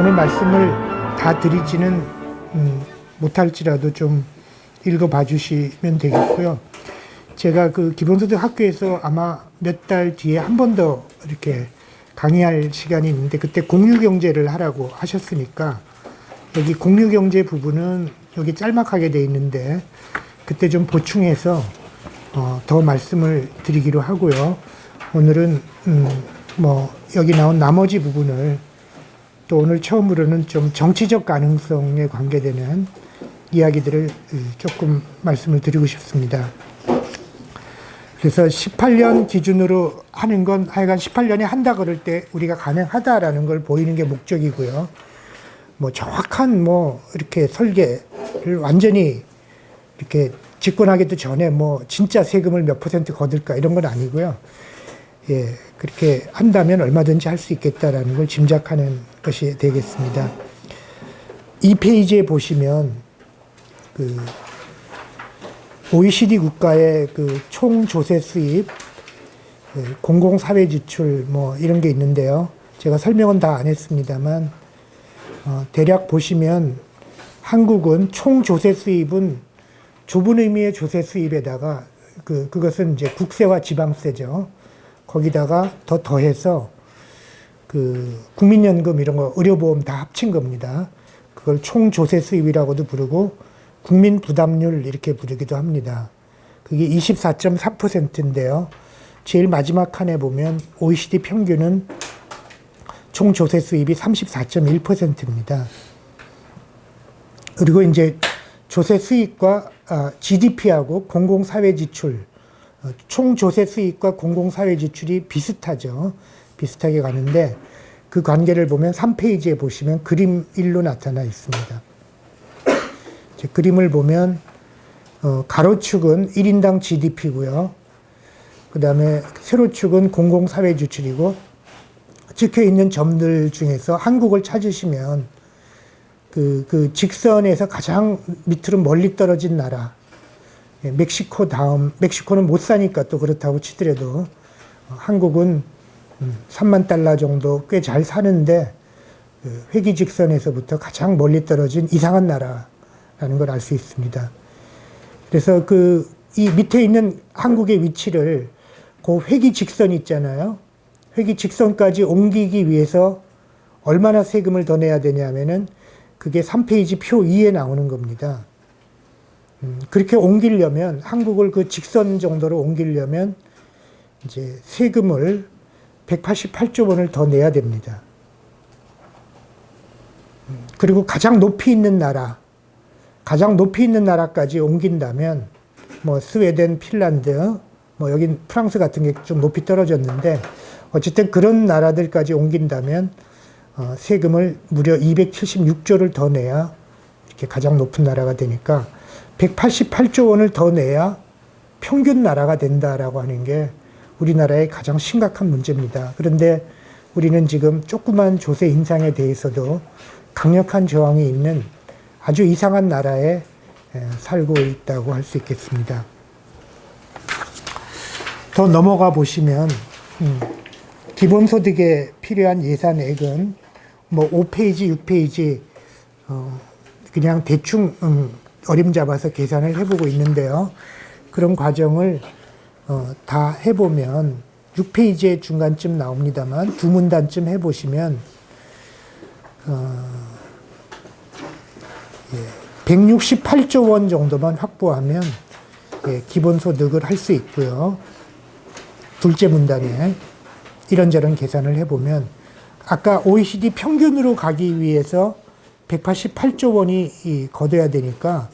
오늘 말씀을 다 드리지는 못할지라도 좀 읽어봐 주시면 되겠고요. 제가 그 기본소득 학교에서 아마 몇 달 뒤에 한 번 더 이렇게 강의할 시간이 있는데, 그때 공유경제를 하라고 하셨으니까 여기 공유경제 부분은 여기 짤막하게 돼 있는데 그때 좀 보충해서 더 말씀을 드리기로 하고요. 오늘은 여기 나온 나머지 부분을 또 오늘 처음으로는 좀 정치적 가능성에 관계되는 이야기들을 조금 말씀을 드리고 싶습니다. 그래서 18년 기준으로 하는 건 하여간 18년에 한다 그럴 때 우리가 가능하다라는 걸 보이는 게 목적이고요. 정확한 이렇게 설계를 완전히 이렇게 집권하기도 전에 진짜 세금을 몇 % 거둘까 이런 건 아니고요. 예, 그렇게 한다면 얼마든지 할 수 있겠다라는 걸 짐작하는 것이 되겠습니다. 이 페이지에 보시면 그 OECD 국가의 그 총 조세 수입, 공공사회 지출 이런 게 있는데요. 제가 설명은 다 안 했습니다만 대략 보시면 한국은 총 조세 수입은 좁은 의미의 조세 수입에다가 그것은 이제 국세와 지방세죠. 거기다가 더해서 그 국민연금 이런 거 의료보험 다 합친 겁니다. 그걸 총 조세 수입이라고도 부르고 국민 부담률 이렇게 부르기도 합니다. 그게 24.4%인데요. 제일 마지막 칸에 보면 OECD 평균은 총 조세 수입이 34.1%입니다. 그리고 이제 조세 수입과 GDP하고 공공사회 지출, 총 조세 수입과 공공사회 지출이 비슷하죠. 비슷하게 가는데 그 관계를 보면 3페이지에 보시면 그림 1로 나타나 있습니다. 그림을 보면 가로축은 1인당 GDP고요. 그 다음에 세로축은 공공사회 지출이고, 찍혀 있는 점들 중에서 한국을 찾으시면 그 직선에서 가장 밑으로 멀리 떨어진 나라, 멕시코 다음, 멕시코는 못 사니까 또 그렇다고 치더라도 한국은 3만 달러 정도 꽤 잘 사는데 회귀 직선에서부터 가장 멀리 떨어진 이상한 나라라는 걸 알 수 있습니다. 그래서 이 밑에 있는 한국의 위치를 그 회귀 직선 있잖아요. 회귀 직선까지 옮기기 위해서 얼마나 세금을 더 내야 되냐면은 그게 3페이지 표 2에 나오는 겁니다. 그렇게 옮기려면, 한국을 그 직선 정도로 옮기려면 이제 세금을 188조 원을 더 내야 됩니다. 그리고 가장 높이 있는 나라까지 옮긴다면 스웨덴, 핀란드, 여긴 프랑스 같은 게 좀 높이 떨어졌는데 어쨌든 그런 나라들까지 옮긴다면 세금을 무려 276조를 더 내야 이렇게 가장 높은 나라가 되니까 188조 원을 더 내야 평균 나라가 된다라고 하는 게 우리나라의 가장 심각한 문제입니다. 그런데 우리는 지금 조그만 조세 인상에 대해서도 강력한 저항이 있는 아주 이상한 나라에 살고 있다고 할 수 있겠습니다. 더 넘어가 보시면 기본소득에 필요한 예산액은 5페이지, 6페이지 그냥 대충 어림잡아서 계산을 해보고 있는데요. 그런 과정을 다 해보면 6페이지의 중간쯤 나옵니다만 두 문단쯤 해보시면 168조 원 정도만 확보하면 기본소득을 할 수 있고요. 둘째 문단에 이런저런 계산을 해보면 아까 OECD 평균으로 가기 위해서 188조 원이 거둬야 되니까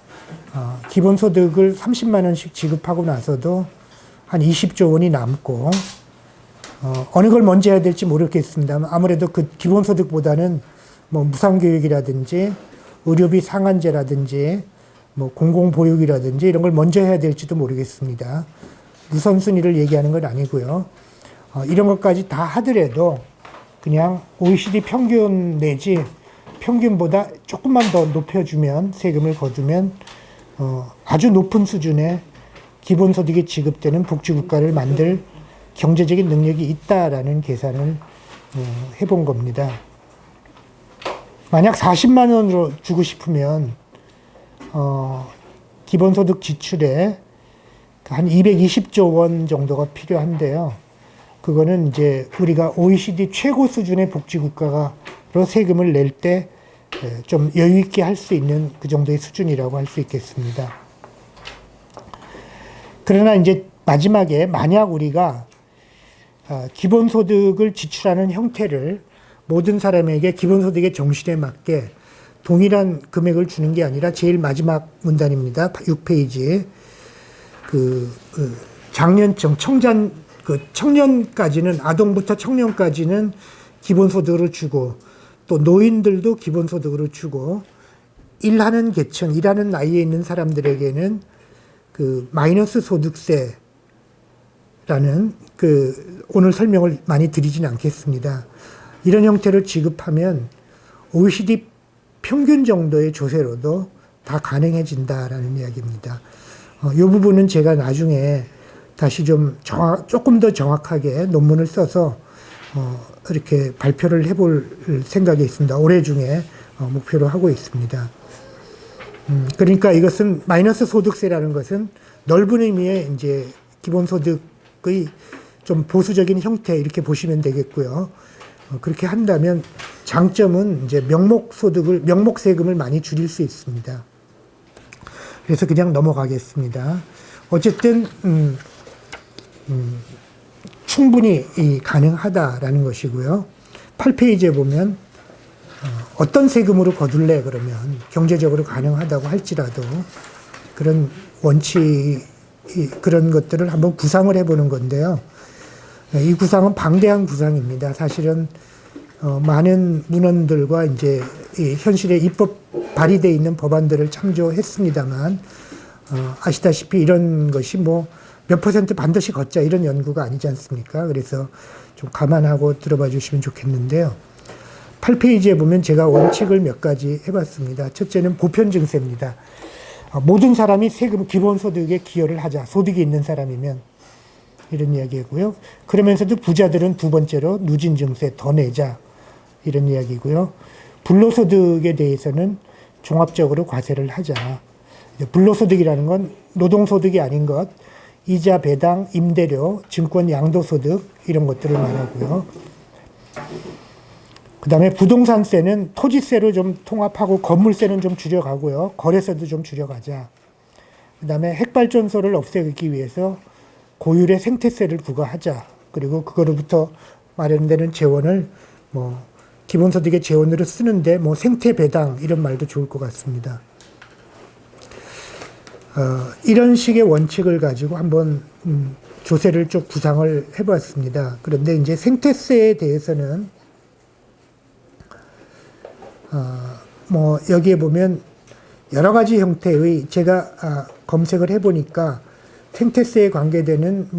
기본소득을 30만 원씩 지급하고 나서도 한 20조 원이 남고, 어느 걸 먼저 해야 될지 모르겠습니다만 아무래도 그 기본소득보다는 무상교육이라든지 의료비 상한제라든지 공공보육이라든지 이런 걸 먼저 해야 될지도 모르겠습니다. 우선순위를 얘기하는 건 아니고요. 이런 것까지 다 하더라도 그냥 OECD 평균 내지 평균보다 조금만 더 높여주면, 세금을 거두면 아주 높은 수준의 기본소득이 지급되는 복지국가를 만들 경제적인 능력이 있다라는 계산을 해본 겁니다. 만약 40만 원으로 주고 싶으면 기본소득 지출에 한 220조 원 정도가 필요한데요. 그거는 이제 우리가 OECD 최고 수준의 복지국가로 세금을 낼 때 좀 여유 있게 할 수 있는 그 정도의 수준이라고 할 수 있겠습니다. 그러나 이제 마지막에 만약 우리가 기본소득을 지출하는 형태를 모든 사람에게 기본소득의 정신에 맞게 동일한 금액을 주는 게 아니라 제일 마지막 문단입니다. 6페이지에 청년까지는, 아동부터 청년까지는 기본소득으로 주고, 또 노인들도 기본소득으로 주고, 일하는 계층, 일하는 나이에 있는 사람들에게는 마이너스 소득세라는 오늘 설명을 많이 드리진 않겠습니다. 이런 형태로 지급하면 OECD 평균 정도의 조세로도 다 가능해진다라는 이야기입니다. 이 부분은 제가 나중에 다시 조금 더 정확하게 논문을 써서 이렇게 발표를 해볼 생각이 있습니다. 올해 중에 목표로 하고 있습니다. 그러니까 이것은 마이너스 소득세라는 것은 넓은 의미의 이제 기본소득의 좀 보수적인 형태 이렇게 보시면 되겠고요. 그렇게 한다면 장점은 이제 명목세금을 많이 줄일 수 있습니다. 그래서 그냥 넘어가겠습니다. 어쨌든 충분히 가능하다라는 것이고요. 8페이지에 보면 어떤 세금으로 거둘래 그러면 경제적으로 가능하다고 할지라도 그런 그런 것들을 한번 구상을 해보는 건데요. 이 구상은 방대한 구상입니다. 사실은 많은 문헌들과 이제 현실에 입법 발의되어 있는 법안들을 참조했습니다만 아시다시피 이런 것이 몇 퍼센트 반드시 걷자 이런 연구가 아니지 않습니까? 그래서 좀 감안하고 들어봐 주시면 좋겠는데요. 8페이지에 보면 제가 원칙을 몇 가지 해봤습니다. 첫째는 보편 증세입니다. 모든 사람이 세금 기본소득에 기여를 하자. 소득이 있는 사람이면 이런 이야기고요. 그러면서도 부자들은 두 번째로 누진 증세 더 내자 이런 이야기고요. 불로소득에 대해서는 종합적으로 과세를 하자. 불로소득이라는 건 노동소득이 아닌 것, 이자 배당, 임대료, 증권 양도소득 이런 것들을 말하고요. 그 다음에 부동산세는 토지세로 좀 통합하고 건물세는 좀 줄여가고요. 거래세도 좀 줄여가자. 그 다음에 핵발전소를 없애기 위해서 고율의 생태세를 부과하자. 그리고 그거로부터 마련되는 재원을 기본소득의 재원으로 쓰는데 생태배당 이런 말도 좋을 것 같습니다. 이런 식의 원칙을 가지고 한번 조세를 쭉 구상을 해봤습니다. 그런데 이제 생태세에 대해서는 여기에 보면 여러 가지 형태의 제가 검색을 해보니까 생태세에 관계되는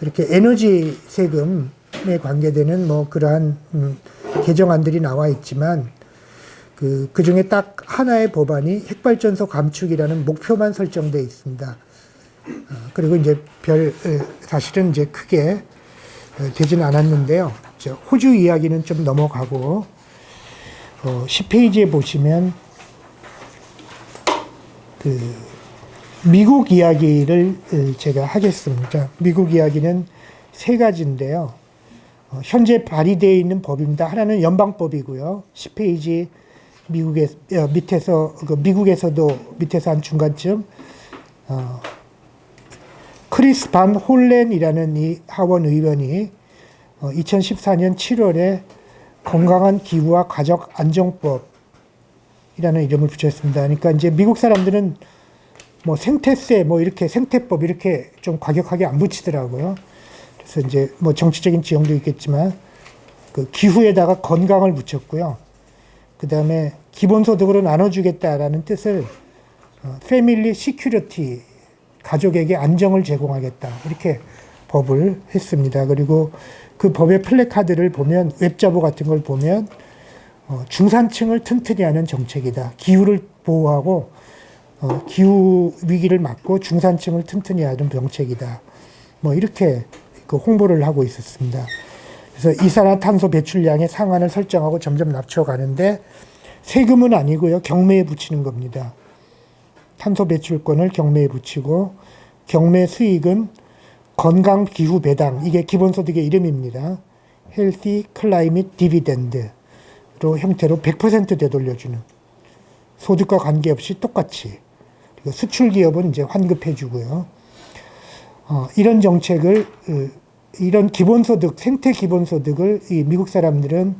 이렇게 에너지 세금에 관계되는 그러한 개정안들이 나와 있지만 그 중에 딱 하나의 법안이 핵발전소 감축이라는 목표만 설정되어 있습니다. 그리고 이제 사실은 이제 크게 되지는 않았는데요. 호주 이야기는 좀 넘어가고 10페이지에 보시면 미국 이야기를 제가 하겠습니다. 미국 이야기는 세 가지인데요. 현재 발의되어 있는 법입니다. 하나는 연방법이고요. 10페이지 미국에서도 밑에서 한 중간쯤 크리스 반 홀렌이라는 이 하원 의원이 2014년 7월에 건강한 기후와 가족 안정법이라는 이름을 붙였습니다. 그러니까 이제 미국 사람들은 생태세 이렇게 생태법 이렇게 좀 과격하게 안 붙이더라고요. 그래서 이제 정치적인 지형도 있겠지만 그 기후에다가 건강을 붙였고요. 그 다음에 기본소득으로 나눠주겠다라는 뜻을 패밀리 시큐리티 가족에게 안정을 제공하겠다 이렇게 법을 했습니다. 그리고 그 법의 플래카드를 보면 웹자보 같은 걸 보면 중산층을 튼튼히 하는 정책이다. 기후를 보호하고 기후 위기를 막고 중산층을 튼튼히 하는 정책이다. 이렇게 홍보를 하고 있었습니다. 그래서 이산화탄소 배출량의 상한을 설정하고 점점 낮춰가는데 세금은 아니고요. 경매에 붙이는 겁니다. 탄소 배출권을 경매에 붙이고 경매 수익은 건강 기후 배당, 이게 기본소득의 이름입니다. Healthy Climate Dividend로 형태로 100% 되돌려주는, 소득과 관계없이 똑같이. 그리고 수출 기업은 이제 환급해 주고요. 이런 정책을, 이런 기본소득, 생태 기본소득을 이 미국 사람들은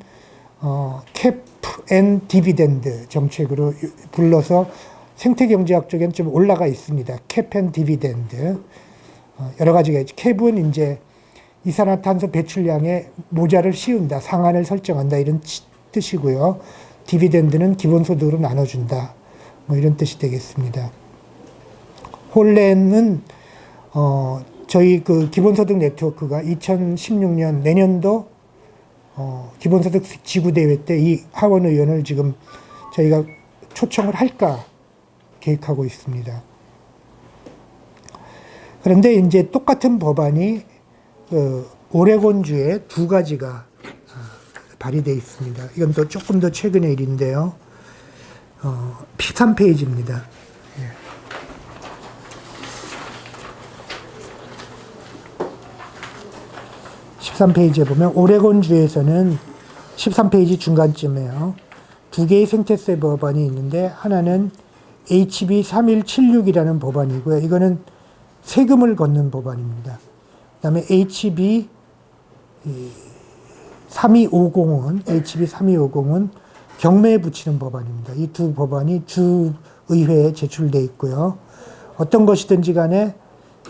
cap and dividend 정책으로 불러서 생태경제학적엔 좀 올라가 있습니다. cap and dividend. 여러 가지가 있죠. 캡은 이제 이산화탄소 배출량의 모자를 씌운다, 상한을 설정한다, 이런 뜻이고요. 디비덴드는 기본소득으로 나눠준다, 뭐 이런 뜻이 되겠습니다. 홀렌은 저희 그 기본소득 네트워크가 2016년 내년도 기본소득 지구대회 때 이 하원 의원을 지금 저희가 초청을 할까 계획하고 있습니다. 그런데 이제 똑같은 법안이 오레곤주에 두 가지가 발의되어 있습니다. 이건 또 조금 더 최근의 일인데요. 13페이지입니다. 13페이지에 보면 오레곤주에서는 13페이지 중간쯤에요. 두 개의 생태세 법안이 있는데 하나는 HB 3176이라는 법안이고요. 이거는 세금을 걷는 법안입니다. 그 다음에 HB 3250은 경매에 붙이는 법안입니다. 이 두 법안이 주의회에 제출돼 있고요. 어떤 것이든지 간에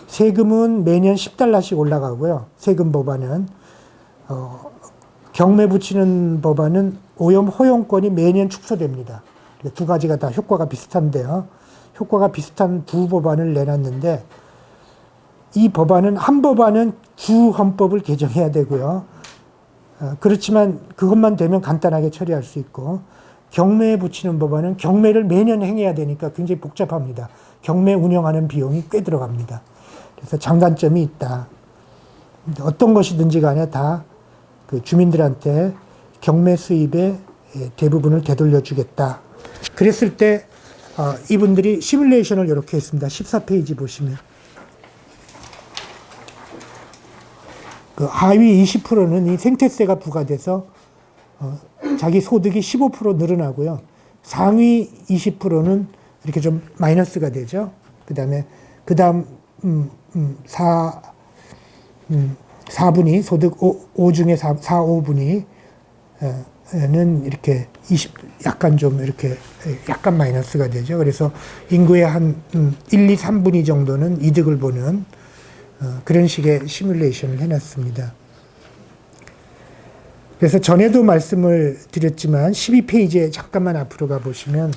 세금은 매년 $10씩 올라가고요. 세금 법안은 경매 붙이는 법안은 오염 허용권이 매년 축소됩니다. 두 가지가 다 효과가 비슷한데요. 효과가 비슷한 두 법안을 내놨는데 이 법안은 한 법안은 주 헌법을 개정해야 되고요. 그렇지만 그것만 되면 간단하게 처리할 수 있고 경매에 붙이는 법안은 경매를 매년 행해야 되니까 굉장히 복잡합니다. 경매 운영하는 비용이 꽤 들어갑니다. 그래서 장단점이 있다. 어떤 것이든지 간에 다 그 주민들한테 경매 수입의 대부분을 되돌려 주겠다. 그랬을 때 이분들이 시뮬레이션을 이렇게 했습니다. 14페이지 보시면 그 하위 20%는 이 생태세가 부과돼서 자기 소득이 15% 늘어나고요. 상위 20%는 이렇게 좀 마이너스가 되죠. 그 다음 4분이 소득 5 중에 4, 5분이 는 이렇게 약간 좀 이렇게 약간 마이너스가 되죠. 그래서 인구의 한 1, 2, 3분위 정도는 이득을 보는 그런 식의 시뮬레이션을 해놨습니다. 그래서 전에도 말씀을 드렸지만 12페이지에 잠깐만 앞으로 가보시면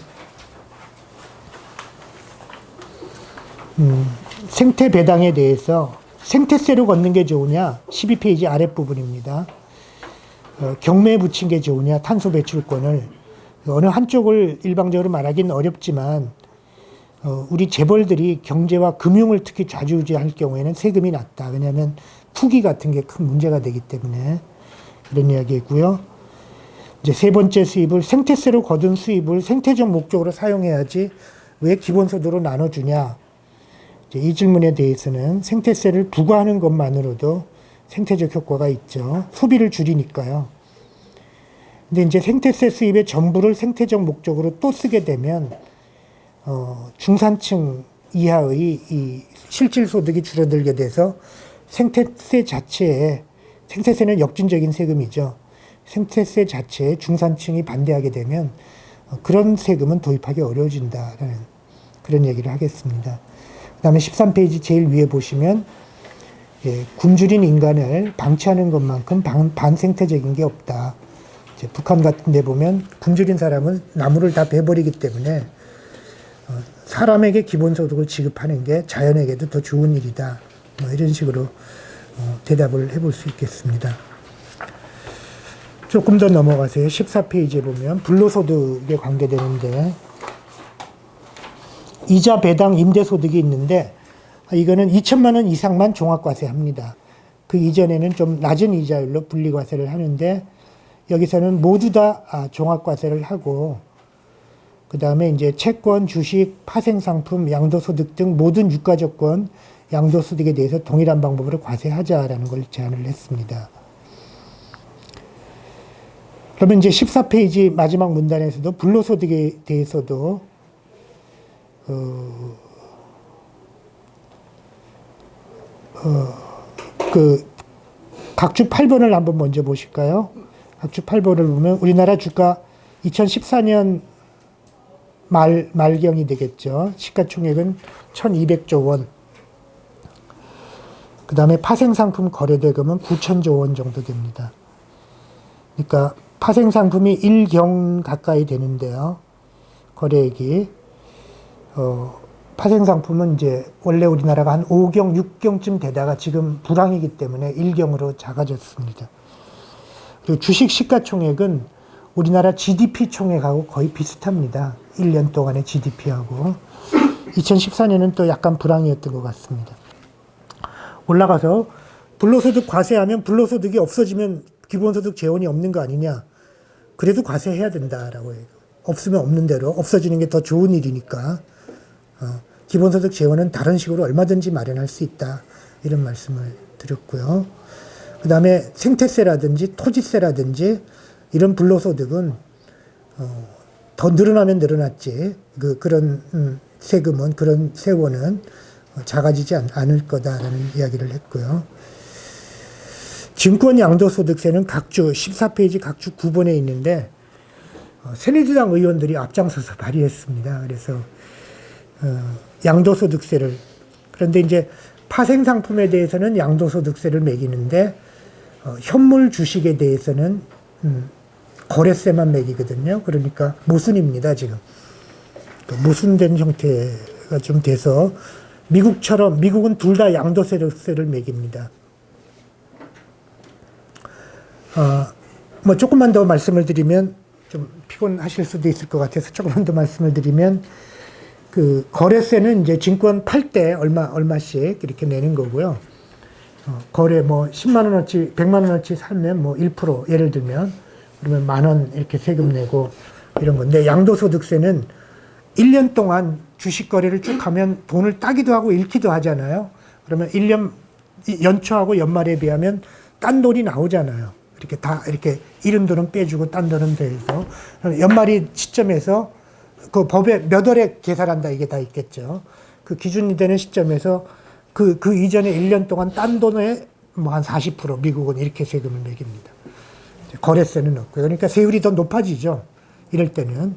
생태 배당에 대해서 생태세로 걷는 게 좋으냐 12페이지 아랫부분입니다. 경매에 붙인 게 좋으냐 탄소 배출권을 어느 한쪽을 일방적으로 말하기는 어렵지만 우리 재벌들이 경제와 금융을 특히 좌지우지할 경우에는 세금이 낮다. 왜냐하면 투기 같은 게 큰 문제가 되기 때문에 그런 이야기고요. 이제 세 번째 수입을 생태세로 거둔 수입을 생태적 목적으로 사용해야지 왜 기본소득으로 나눠주냐. 이 질문에 대해서는 생태세를 부과하는 것만으로도 생태적 효과가 있죠. 소비를 줄이니까요. 근데 이제 생태세 수입의 전부를 생태적 목적으로 또 쓰게 되면 중산층 이하의 이 실질 소득이 줄어들게 돼서 생태세 자체에 생태세는 역진적인 세금이죠. 생태세 자체에 중산층이 반대하게 되면 그런 세금은 도입하기 어려워진다라는 그런 얘기를 하겠습니다. 그 다음에 13페이지 제일 위에 보시면 굶주린 인간을 방치하는 것만큼 반생태적인 게 없다. 이제 북한 같은 데 보면 굶주린 사람은 나무를 다 베버리기 때문에 사람에게 기본소득을 지급하는 게 자연에게도 더 좋은 일이다. 뭐 이런 식으로 대답을 해볼 수 있겠습니다. 조금 더 넘어가세요. 14페이지에 보면 불로소득에 관계되는데 이자 배당 임대소득이 있는데 이거는 2천만 원 이상만 종합과세 합니다. 그 이전에는 좀 낮은 이자율로 분리과세를 하는데 여기서는 모두 다 종합과세를 하고 그 다음에 이제 채권, 주식, 파생상품, 양도소득 등 모든 유가조건, 양도소득에 대해서 동일한 방법으로 과세하자라는 걸 제안을 했습니다. 그러면 이제 14페이지 마지막 문단에서도 불로소득에 대해서도 각주 8번을 한번 먼저 보실까요? 각주 8번을 보면 우리나라 주가 2014년 말경이 되겠죠. 시가총액은 1200조 원. 그 다음에 파생상품 거래대금은 9천조 원 정도 됩니다. 그러니까 파생상품이 1경 가까이 되는데요. 거래액이. 파생상품은 이제 원래 우리나라가 한 5경, 6경쯤 되다가 지금 불황이기 때문에 1경으로 작아졌습니다. 그리고 주식 시가총액은 우리나라 GDP 총액하고 거의 비슷합니다. 1년 동안의 GDP하고. 2014년은 또 약간 불황이었던 것 같습니다. 올라가서 불로소득 과세하면 불로소득이 없어지면 기본소득 재원이 없는 거 아니냐. 그래도 과세해야 된다라고 해요. 없으면 없는 대로 없어지는 게 더 좋은 일이니까 기본소득 재원은 다른 식으로 얼마든지 마련할 수 있다. 이런 말씀을 드렸고요. 그 다음에 생태세라든지 토지세라든지 이런 불로소득은 더 늘어나면 늘어났지 그런 세금은 그런 세원은 작아지지 않을 거다라는 이야기를 했고요. 증권 양도소득세는 각주 14페이지 각주 9번에 있는데 새누리당 의원들이 앞장서서 발의했습니다. 그래서 양도소득세를 그런데 이제 파생상품에 대해서는 양도소득세를 매기는데 현물 주식에 대해서는 거래세만 매기거든요. 그러니까 모순입니다, 지금. 모순된 형태가 좀 돼서 미국은 둘 다 양도소득세를 매깁니다. 뭐 조금만 더 말씀을 드리면 좀 피곤하실 수도 있을 것 같아서 조금만 더 말씀을 드리면 그 거래세는 이제 증권 팔 때 얼마씩 이렇게 내는 거고요. 거래 뭐 10만 원어치, 100만 원어치 사면 뭐 1% 예를 들면 그러면 10,000원 이렇게 세금 내고 이런 건데 양도소득세는 1년 동안 주식 거래를 쭉 하면 돈을 따기도 하고 잃기도 하잖아요. 그러면 1년 연초하고 연말에 비하면 딴 돈이 나오잖아요. 이렇게 다 이렇게 잃은 돈은 빼주고 딴 돈은 더해서 연말이 시점에서 그 법에 몇 월에 계산한다 이게 다 있겠죠. 그 기준이 되는 시점에서 그 이전에 1년 동안 딴 돈에 뭐 한 40% 미국은 이렇게 세금을 매깁니다. 거래세는 없고요. 그러니까 세율이 더 높아지죠. 이럴 때는.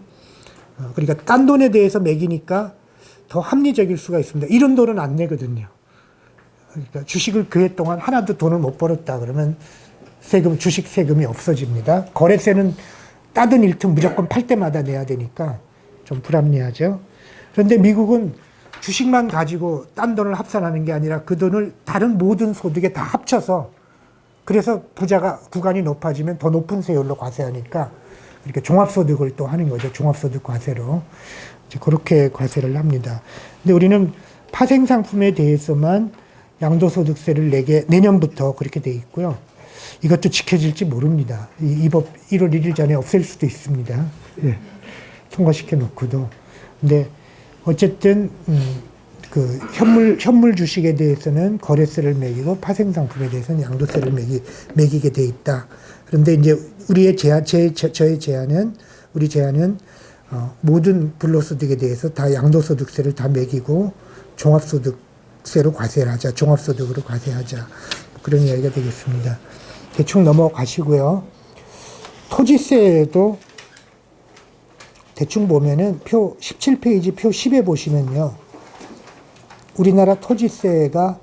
그러니까 딴 돈에 대해서 매기니까 더 합리적일 수가 있습니다. 이런 돈은 안 내거든요. 그러니까 주식을 그 해 동안 하나도 돈을 못 벌었다 그러면 주식 세금이 없어집니다. 거래세는 따든 잃든 무조건 팔 때마다 내야 되니까 좀 불합리하죠. 그런데 미국은 주식만 가지고 딴 돈을 합산하는 게 아니라 그 돈을 다른 모든 소득에 다 합쳐서 그래서 부자가 구간이 높아지면 더 높은 세율로 과세하니까 이렇게 종합소득을 또 하는 거죠. 종합소득 과세로. 이제 그렇게 과세를 합니다. 근데 우리는 파생상품에 대해서만 양도소득세를 내게 내년부터 그렇게 돼 있고요. 이것도 지켜질지 모릅니다. 이 법 1월 1일 전에 없앨 수도 있습니다. 예. 통과시켜 놓고도. 근데 어쨌든 그 현물 주식에 대해서는 거래세를 매기고 파생상품에 대해서는 양도세를 매기게 돼 있다. 그런데 이제 우리의 저의 제안은 모든 불로소득에 대해서 다 양도소득세를 다 매기고 종합소득세로 과세를 하자. 종합소득으로 과세하자. 그런 이야기가 되겠습니다. 대충 넘어가시고요. 토지세도 대충 보면은 표 17페이지 표 10에 보시면요. 우리나라 토지세가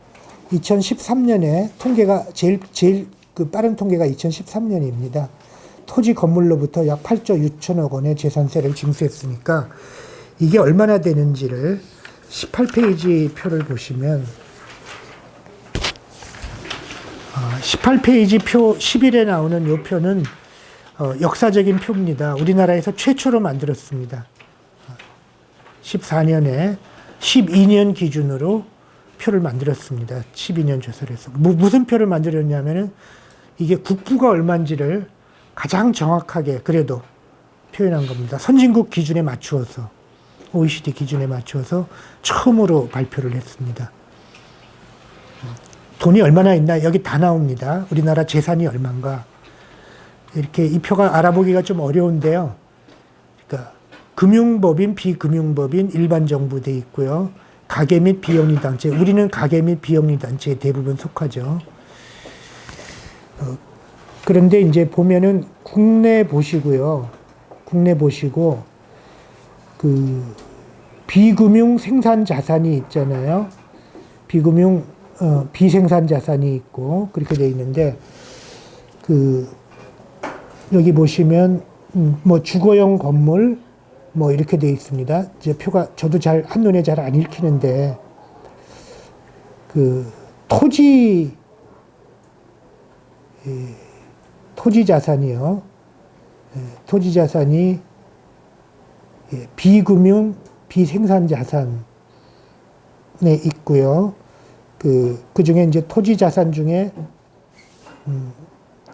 2013년에 통계가 제일 그 빠른 통계가 2013년입니다. 토지 건물로부터 약 8조 6천억 원의 재산세를 징수했으니까 이게 얼마나 되는지를 18페이지 표를 보시면 18페이지 표 11에 나오는 이 표는 역사적인 표입니다. 우리나라에서 최초로 만들었습니다. 14년에 12년 기준으로 표를 만들었습니다. 12년 조설에서. 무슨 표를 만들었냐면은 이게 국부가 얼마인지를 가장 정확하게 그래도 표현한 겁니다. 선진국 기준에 맞추어서, OECD 기준에 맞추어서 처음으로 발표를 했습니다. 돈이 얼마나 있나 여기 다 나옵니다. 우리나라 재산이 얼마인가. 이렇게 이 표가 알아보기가 좀 어려운데요. 그러니까 금융법인, 비금융법인, 일반 정부 돼 있고요. 가계 및 비영리 단체. 우리는 가계 및 비영리 단체에 대부분 속하죠. 그런데 이제 보면은 국내 보시고요. 국내 보시고 그 비금융 생산 자산이 있잖아요. 비금융 비생산 자산이 있고 그렇게 돼 있는데 그 여기 보시면 뭐 주거용 건물 뭐 이렇게 돼 있습니다. 이제 표가 저도 잘 한눈에 잘 안 읽히는데 그 토지 자산이요. 토지 자산이 비금융 비생산 자산에 있고요. 그 중에 이제 토지 자산 중에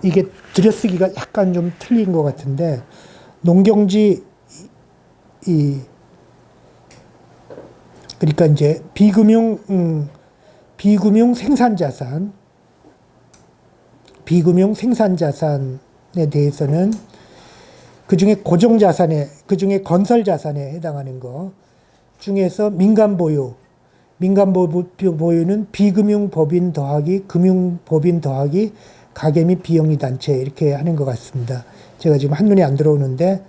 이게 들여쓰기가 약간 좀 틀린 것 같은데 농경지 그러니까 이제 비금융 생산 자산 에 대해서는 그 중에 고정 자산에 그 중에 건설 자산에 해당하는 거 중에서 민간 보유는 비금융 법인 더하기 금융 법인 더하기 가계 및 비영리 단체 이렇게 하는 것 같습니다. 제가 지금 한눈에 안 들어오는데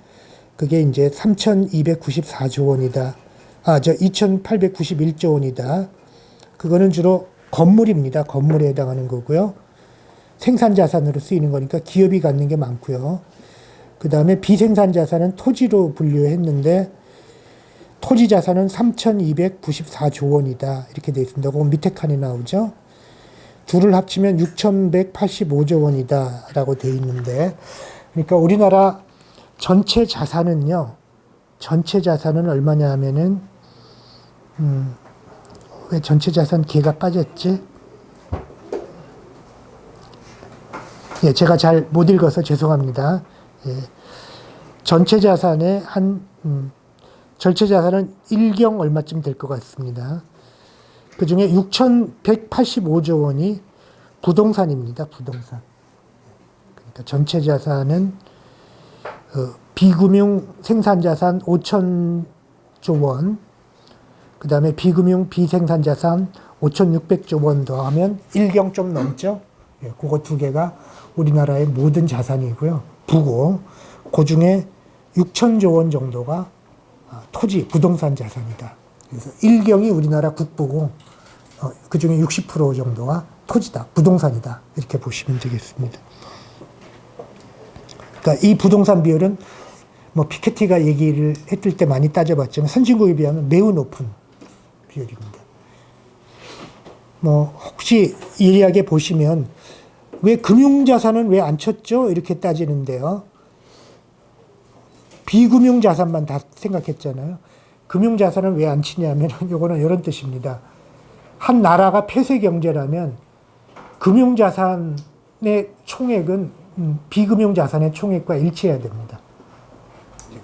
그게 이제 3,294조 원이다. 2,891조 원이다. 그거는 주로 건물입니다. 건물에 해당하는 거고요. 생산 자산으로 쓰이는 거니까 기업이 갖는 게 많고요. 그 다음에 비생산 자산은 토지로 분류했는데 토지 자산은 3,294조 원이다. 이렇게 되어 있습니다. 그건 밑에 칸에 나오죠. 둘을 합치면 6,185조 원이다. 라고 되어 있는데 그러니까 우리나라 전체 자산은 얼마냐 하면은 왜 전체 자산 개가 빠졌지? 예, 제가 잘 못 읽어서 죄송합니다. 예. 전체 자산의 전체 자산은 1경 얼마쯤 될 것 같습니다. 그 중에 6,185조 원이 부동산입니다. 부동산. 그러니까 전체 자산은 비금융 생산 자산 5,000조 원, 그 다음에 비금융 비생산 자산 5,600조 원 더하면 1경 좀 넘죠. 예, 그거 두 개가 우리나라의 모든 자산이고요. 부고 그 중에 6,000조 원 정도가 토지, 부동산 자산이다. 그래서 1경이 우리나라 국부고 그 중에 60% 정도가 토지다, 부동산이다. 이렇게 보시면 되겠습니다. 그러니까 이 부동산 비율은 뭐 피케티가 얘기를 했을 때 많이 따져봤지만 선진국에 비하면 매우 높은 비율입니다. 뭐 혹시 예리하게 보시면 왜 금융자산은 왜 안 쳤죠? 이렇게 따지는데요. 비금융자산만 다 생각했잖아요. 금융자산은 왜 안 치냐면 이거는 이런 뜻입니다. 한 나라가 폐쇄경제라면 금융자산의 총액은 비금융자산의 총액과 일치해야 됩니다.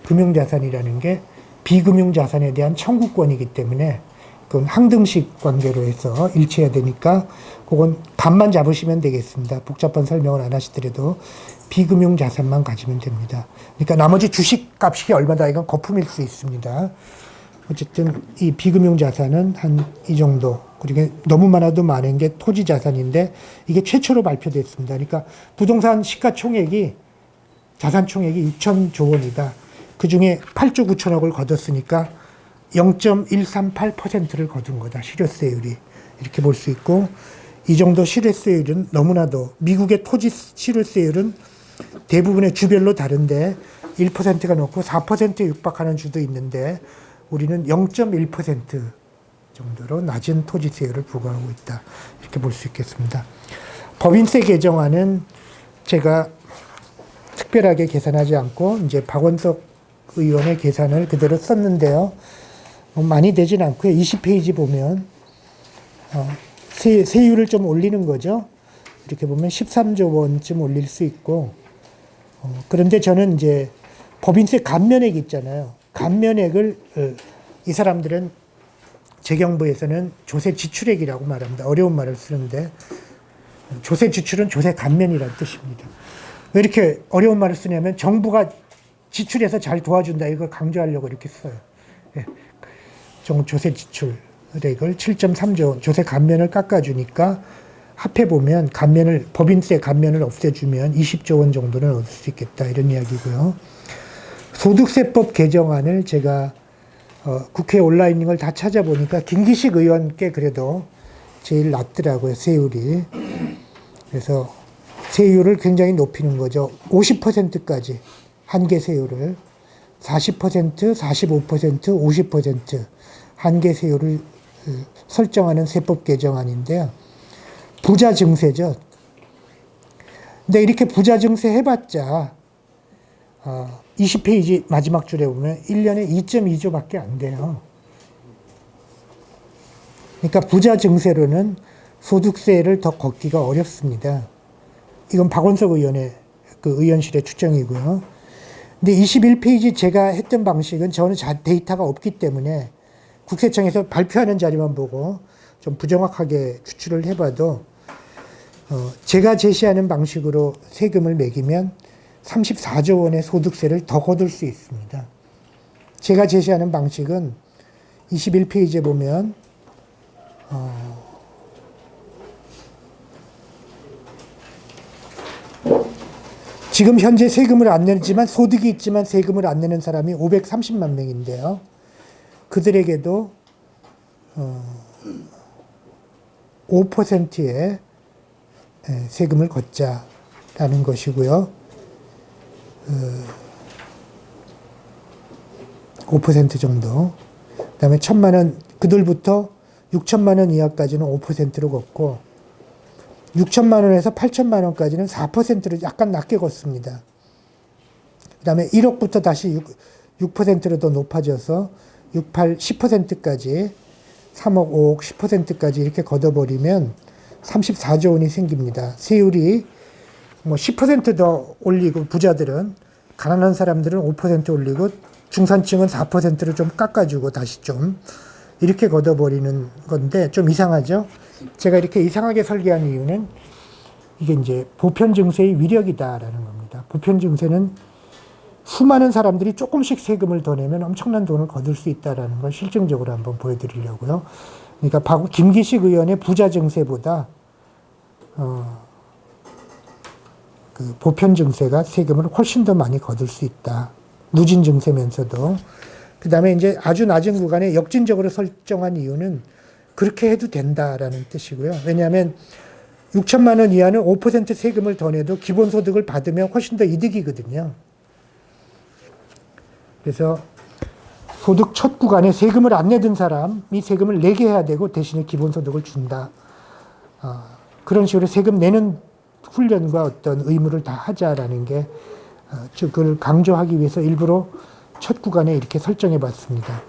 금융자산이라는 게 비금융자산에 대한 청구권이기 때문에 그건 항등식 관계로 해서 일치해야 되니까 그건 값만 잡으시면 되겠습니다. 복잡한 설명을 안 하시더라도 비금융 자산만 가지면 됩니다. 그러니까 나머지 주식 값이 얼마다 이건 거품일 수 있습니다. 어쨌든 이 비금융 자산은 한 이 정도. 그리고 너무 많아도 많은 게 토지 자산인데 이게 최초로 발표됐습니다. 그러니까 부동산 시가총액이 자산 총액이 6,000조 원이다. 그 중에 8조 9천억을 거뒀으니까 0.138%를 거둔 거다. 실효세율이. 이렇게 볼 수 있고 이 정도 실효세율은 너무나도 미국의 토지 실효세율은 대부분의 주별로 다른데 1%가 넘고 4%에 육박하는 주도 있는데 우리는 0.1% 정도로 낮은 토지세율을 부과하고 있다. 이렇게 볼 수 있겠습니다. 법인세 개정안은 제가 특별하게 계산하지 않고 이제 박원석 의원의 계산을 그대로 썼는데요. 많이 되진 않고요. 20페이지 보면 세율을 좀 올리는 거죠. 이렇게 보면 13조 원쯤 올릴 수 있고 그런데 저는 이제 법인세 감면액 있잖아요. 감면액을 이 사람들은 재경부에서는 조세 지출액이라고 말합니다. 어려운 말을 쓰는데 조세 지출은 조세 감면이라는 뜻입니다. 왜 이렇게 어려운 말을 쓰냐면 정부가 지출해서 잘 도와준다 이걸 강조하려고 이렇게 써요. 예. 조세 지출액을 7.3조 원 조세 감면을 깎아주니까 합해보면 법인세 감면을 없애주면 20조 원 정도는 얻을 수 있겠다 이런 이야기고요. 소득세법 개정안을 제가 국회에 올라 있는 걸 다 찾아보니까 김기식 의원께 그래도 제일 낮더라고요, 세율이. 그래서 세율을 굉장히 높이는 거죠. 50%까지 한계 세율을 40%, 45%, 50% 한계 세율을 설정하는 세법 개정안인데요. 부자 증세죠. 근데 이렇게 부자 증세 해봤자 20페이지 마지막 줄에 보면 1년에 2.2조밖에 안 돼요. 그러니까 부자 증세로는 소득세를 더 걷기가 어렵습니다. 이건 박원석 의원의 그 의원실의 추정이고요. 근데 21페이지 제가 했던 방식은 저는 데이터가 없기 때문에 국세청에서 발표하는 자료만 보고 좀 부정확하게 추출을 해봐도 제가 제시하는 방식으로 세금을 매기면 34조 원의 소득세를 더 거둘 수 있습니다. 제가 제시하는 방식은 21페이지에 보면 지금 현재 세금을 안 내지만 소득이 있지만 세금을 안 내는 사람이 530만 명인데요. 그들에게도 5%의 세금을 걷자라는 것이고요. 5% 정도. 그 다음에 1,000만 원, 그들부터 6천만 원 이하까지는 5%로 걷고, 6천만 원에서 8천만 원까지는 4%로 약간 낮게 걷습니다. 그 다음에 1억부터 다시 6%로 더 높아져서 6, 8, 10%까지 3억, 5억, 10%까지 이렇게 걷어버리면 34조 원이 생깁니다. 세율이 뭐 10%더 올리고 부자들은 가난한 사람들은 5% 올리고 중산층은 4%를 좀 깎아주고 다시 좀 이렇게 걷어버리는 건데 좀 이상하죠? 제가 이렇게 이상하게 설계한 이유는 이게 이제 보편 증세의 위력이다라는 겁니다. 보편 증세는 수많은 사람들이 조금씩 세금을 더 내면 엄청난 돈을 거둘 수 있다라는 걸 실증적으로 한번 보여드리려고요. 그러니까 김기식 의원의 부자 증세보다 그 보편 증세가 세금을 훨씬 더 많이 거둘 수 있다. 누진 증세면서도. 그 다음에 이제 아주 낮은 구간에 역진적으로 설정한 이유는 그렇게 해도 된다라는 뜻이고요. 왜냐하면 6천만 원 이하는 5% 세금을 더 내도 기본소득을 받으면 훨씬 더 이득이거든요. 그래서 소득 첫 구간에 세금을 안 내던 사람이 세금을 내게 해야 되고 대신에 기본소득을 준다. 그런 식으로 세금 내는 훈련과 어떤 의무를 다 하자라는 게 그걸 강조하기 위해서 일부러 첫 구간에 이렇게 설정해 봤습니다.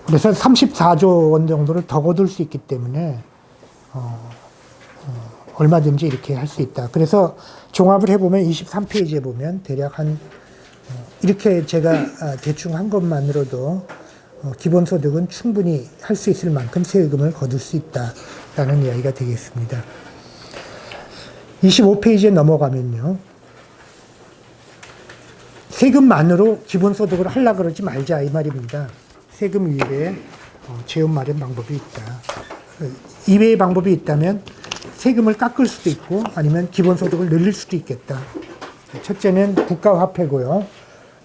그래서 34조 원 정도를 더 거둘 수 있기 때문에 얼마든지 이렇게 할 수 있다. 그래서 종합을 해보면 23페이지에 보면 대략 이렇게 제가 대충 한 것만으로도 기본소득은 충분히 할 수 있을 만큼 세금을 거둘 수 있다라는 이야기가 되겠습니다. 25페이지에 넘어가면요. 세금만으로 기본소득을 하려고 그러지 말자 이 말입니다. 세금 이외에 재원 마련 방법이 있다. 이외의 방법이 있다면 세금을 깎을 수도 있고 아니면 기본소득을 늘릴 수도 있겠다. 첫째는 국가화폐고요.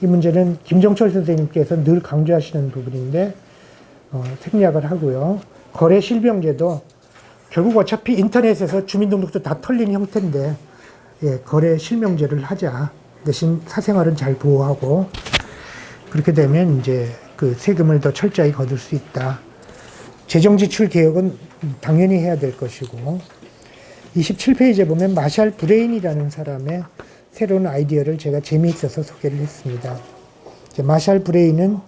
이 문제는 김정철 선생님께서 늘 강조하시는 부분인데 생략을 하고요. 거래 실명제도 결국 어차피 인터넷에서 주민등록도 다 털린 형태인데 거래 실명제를 하자. 대신 사생활은 잘 보호하고 그렇게 되면 이제 그 세금을 더 철저히 거둘 수 있다. 재정지출 개혁은 당연히 해야 될 것이고 27페이지에 보면 마샬 브레인이라는 사람의 새로운 아이디어를 제가 재미있어서 소개를 했습니다. 마샬 브레인은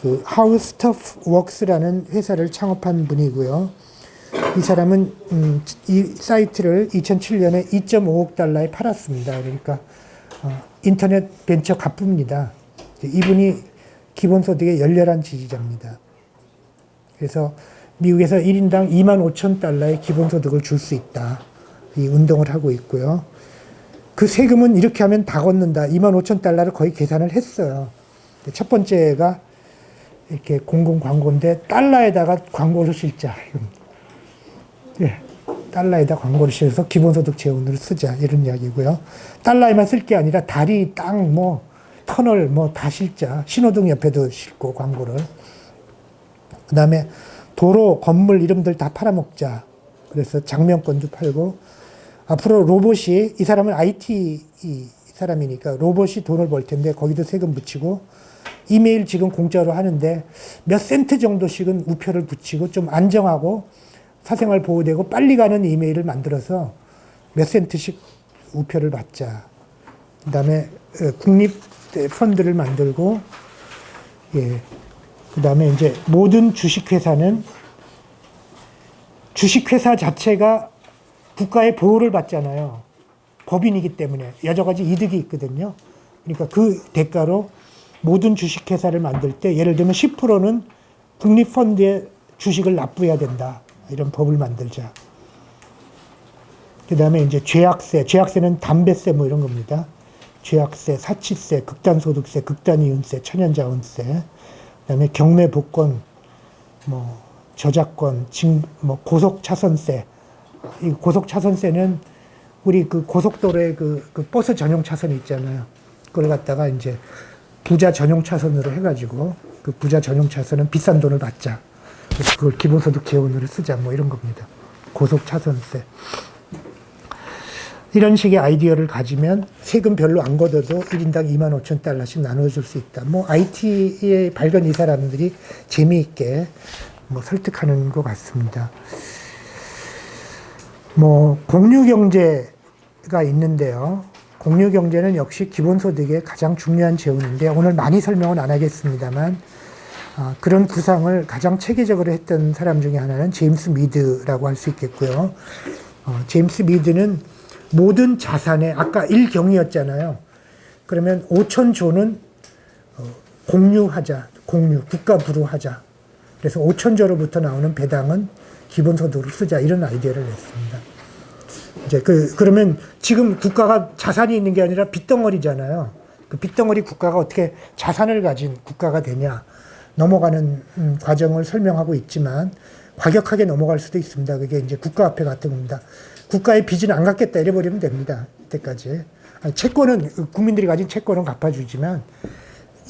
그 How Stuff Works라는 회사를 창업한 분이고요. 이 사람은 이 사이트를 2007년에 2.5억 달러에 팔았습니다. 그러니까 인터넷 벤처 갑부입니다. 이분이 기본소득의 열렬한 지지자입니다. 그래서 미국에서 1인당 2만 5천 달러의 기본소득을 줄 수 있다. 이 운동을 하고 있고요. 그 세금은 이렇게 하면 다 걷는다. 2만 5천 달러를 거의 계산을 했어요. 첫 번째가 이렇게 공공 광고인데 달러에다가 광고를 실자. 예, 달러에다 광고를 실어서 기본소득 재원으로 쓰자. 이런 이야기고요. 달러에만 쓸 게 아니라 다리, 땅, 뭐 터널 뭐 다 실자. 신호등 옆에도 싣고 광고를. 그 다음에 도로, 건물 이름들 다 팔아먹자. 그래서 장명권도 팔고, 앞으로 로봇이, 이 사람은 IT 사람이니까 로봇이 돈을 벌 텐데 거기도 세금 붙이고, 이메일 지금 공짜로 하는데 몇 센트 정도씩은 우표를 붙이고 좀 안정하고 사생활 보호되고 빨리 가는 이메일을 만들어서 몇 센트씩 우표를 받자. 그 다음에 국립 펀드를 만들고, 예. 그 다음에 이제 모든 주식회사는 주식회사 자체가 국가의 보호를 받잖아요. 법인이기 때문에 여러 가지 이득이 있거든요. 그러니까 그 대가로 모든 주식회사를 만들 때 예를 들면 10%는 국립펀드에 주식을 납부해야 된다. 이런 법을 만들자. 그 다음에 이제 죄악세는 담배세 뭐 이런 겁니다. 죄악세, 사치세, 극단소득세, 극단이윤세, 천연자원세, 그 다음에 경매복권, 뭐 저작권, 뭐 고속차선세. 이 고속차선세는 우리 그 고속도로에 그 버스 전용 차선이 있잖아요. 그걸 갖다가 이제 부자 전용 차선으로 해가지고 그 부자 전용 차선은 비싼 돈을 받자. 그래서 그걸 기본소득 재원으로 쓰자. 뭐 이런 겁니다. 고속차선세. 이런 식의 아이디어를 가지면 세금 별로 안 걷어도 1인당 2만 5천 달러씩 나눠줄 수 있다. 뭐 IT에 밝은 이 사람들이 재미있게 뭐 설득하는 것 같습니다. 뭐 공유경제가 있는데요. 공유경제는 역시 기본소득의 가장 중요한 재원인데 오늘 많이 설명은 안 하겠습니다만 그런 구상을 가장 체계적으로 했던 사람 중에 하나는 제임스 미드라고 할 수 있겠고요. 제임스 미드는 모든 자산에 아까 1경이었잖아요. 그러면 5천조는 공유하자. 국가 부루하자. 그래서 5천조로부터 나오는 배당은 기본소득으로 쓰자. 이런 아이디어를 냈습니다. 이제 그러면 지금 국가가 자산이 있는 게 아니라 빚덩어리잖아요. 그 빚덩어리 국가가 어떻게 자산을 가진 국가가 되냐. 넘어가는 과정을 설명하고 있지만 과격하게 넘어갈 수도 있습니다. 그게 이제 국가 화폐 같은 겁니다. 국가의 빚은 안 갚겠다 이래버리면 됩니다. 이때까지. 채권은, 국민들이 가진 채권은 갚아주지만,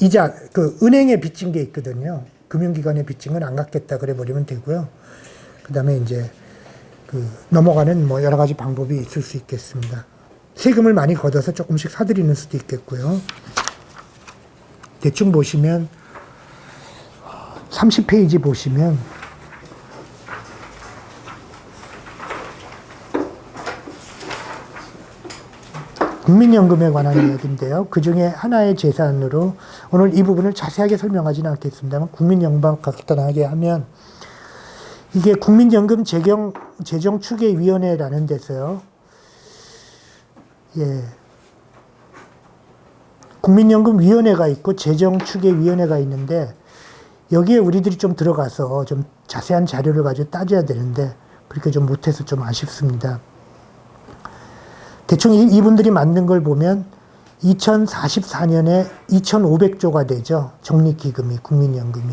이자, 은행에 빚진 게 있거든요. 금융기관에 빚진 건 안 갚겠다 그래버리면 되고요. 그 다음에 이제, 넘어가는 뭐 여러 가지 방법이 있을 수 있겠습니다. 세금을 많이 걷어서 조금씩 사들이는 수도 있겠고요. 대충 보시면, 30페이지 보시면, 국민연금에 관한 이야기인데요. 그 중에 하나의 재산으로 오늘 이 부분을 자세하게 설명하지는 않겠습니다만 국민연금만 간단하게 하면 이게 국민연금 재정추계위원회라는 데서요. 예. 국민연금위원회가 있고 재정추계위원회가 있는데 여기에 우리들이 좀 들어가서 좀 자세한 자료를 가지고 따져야 되는데 그렇게 좀 못해서 좀 아쉽습니다. 대충 이분들이 만든 걸 보면 2044년에 2,500조가 되죠. 적립기금이, 국민연금이.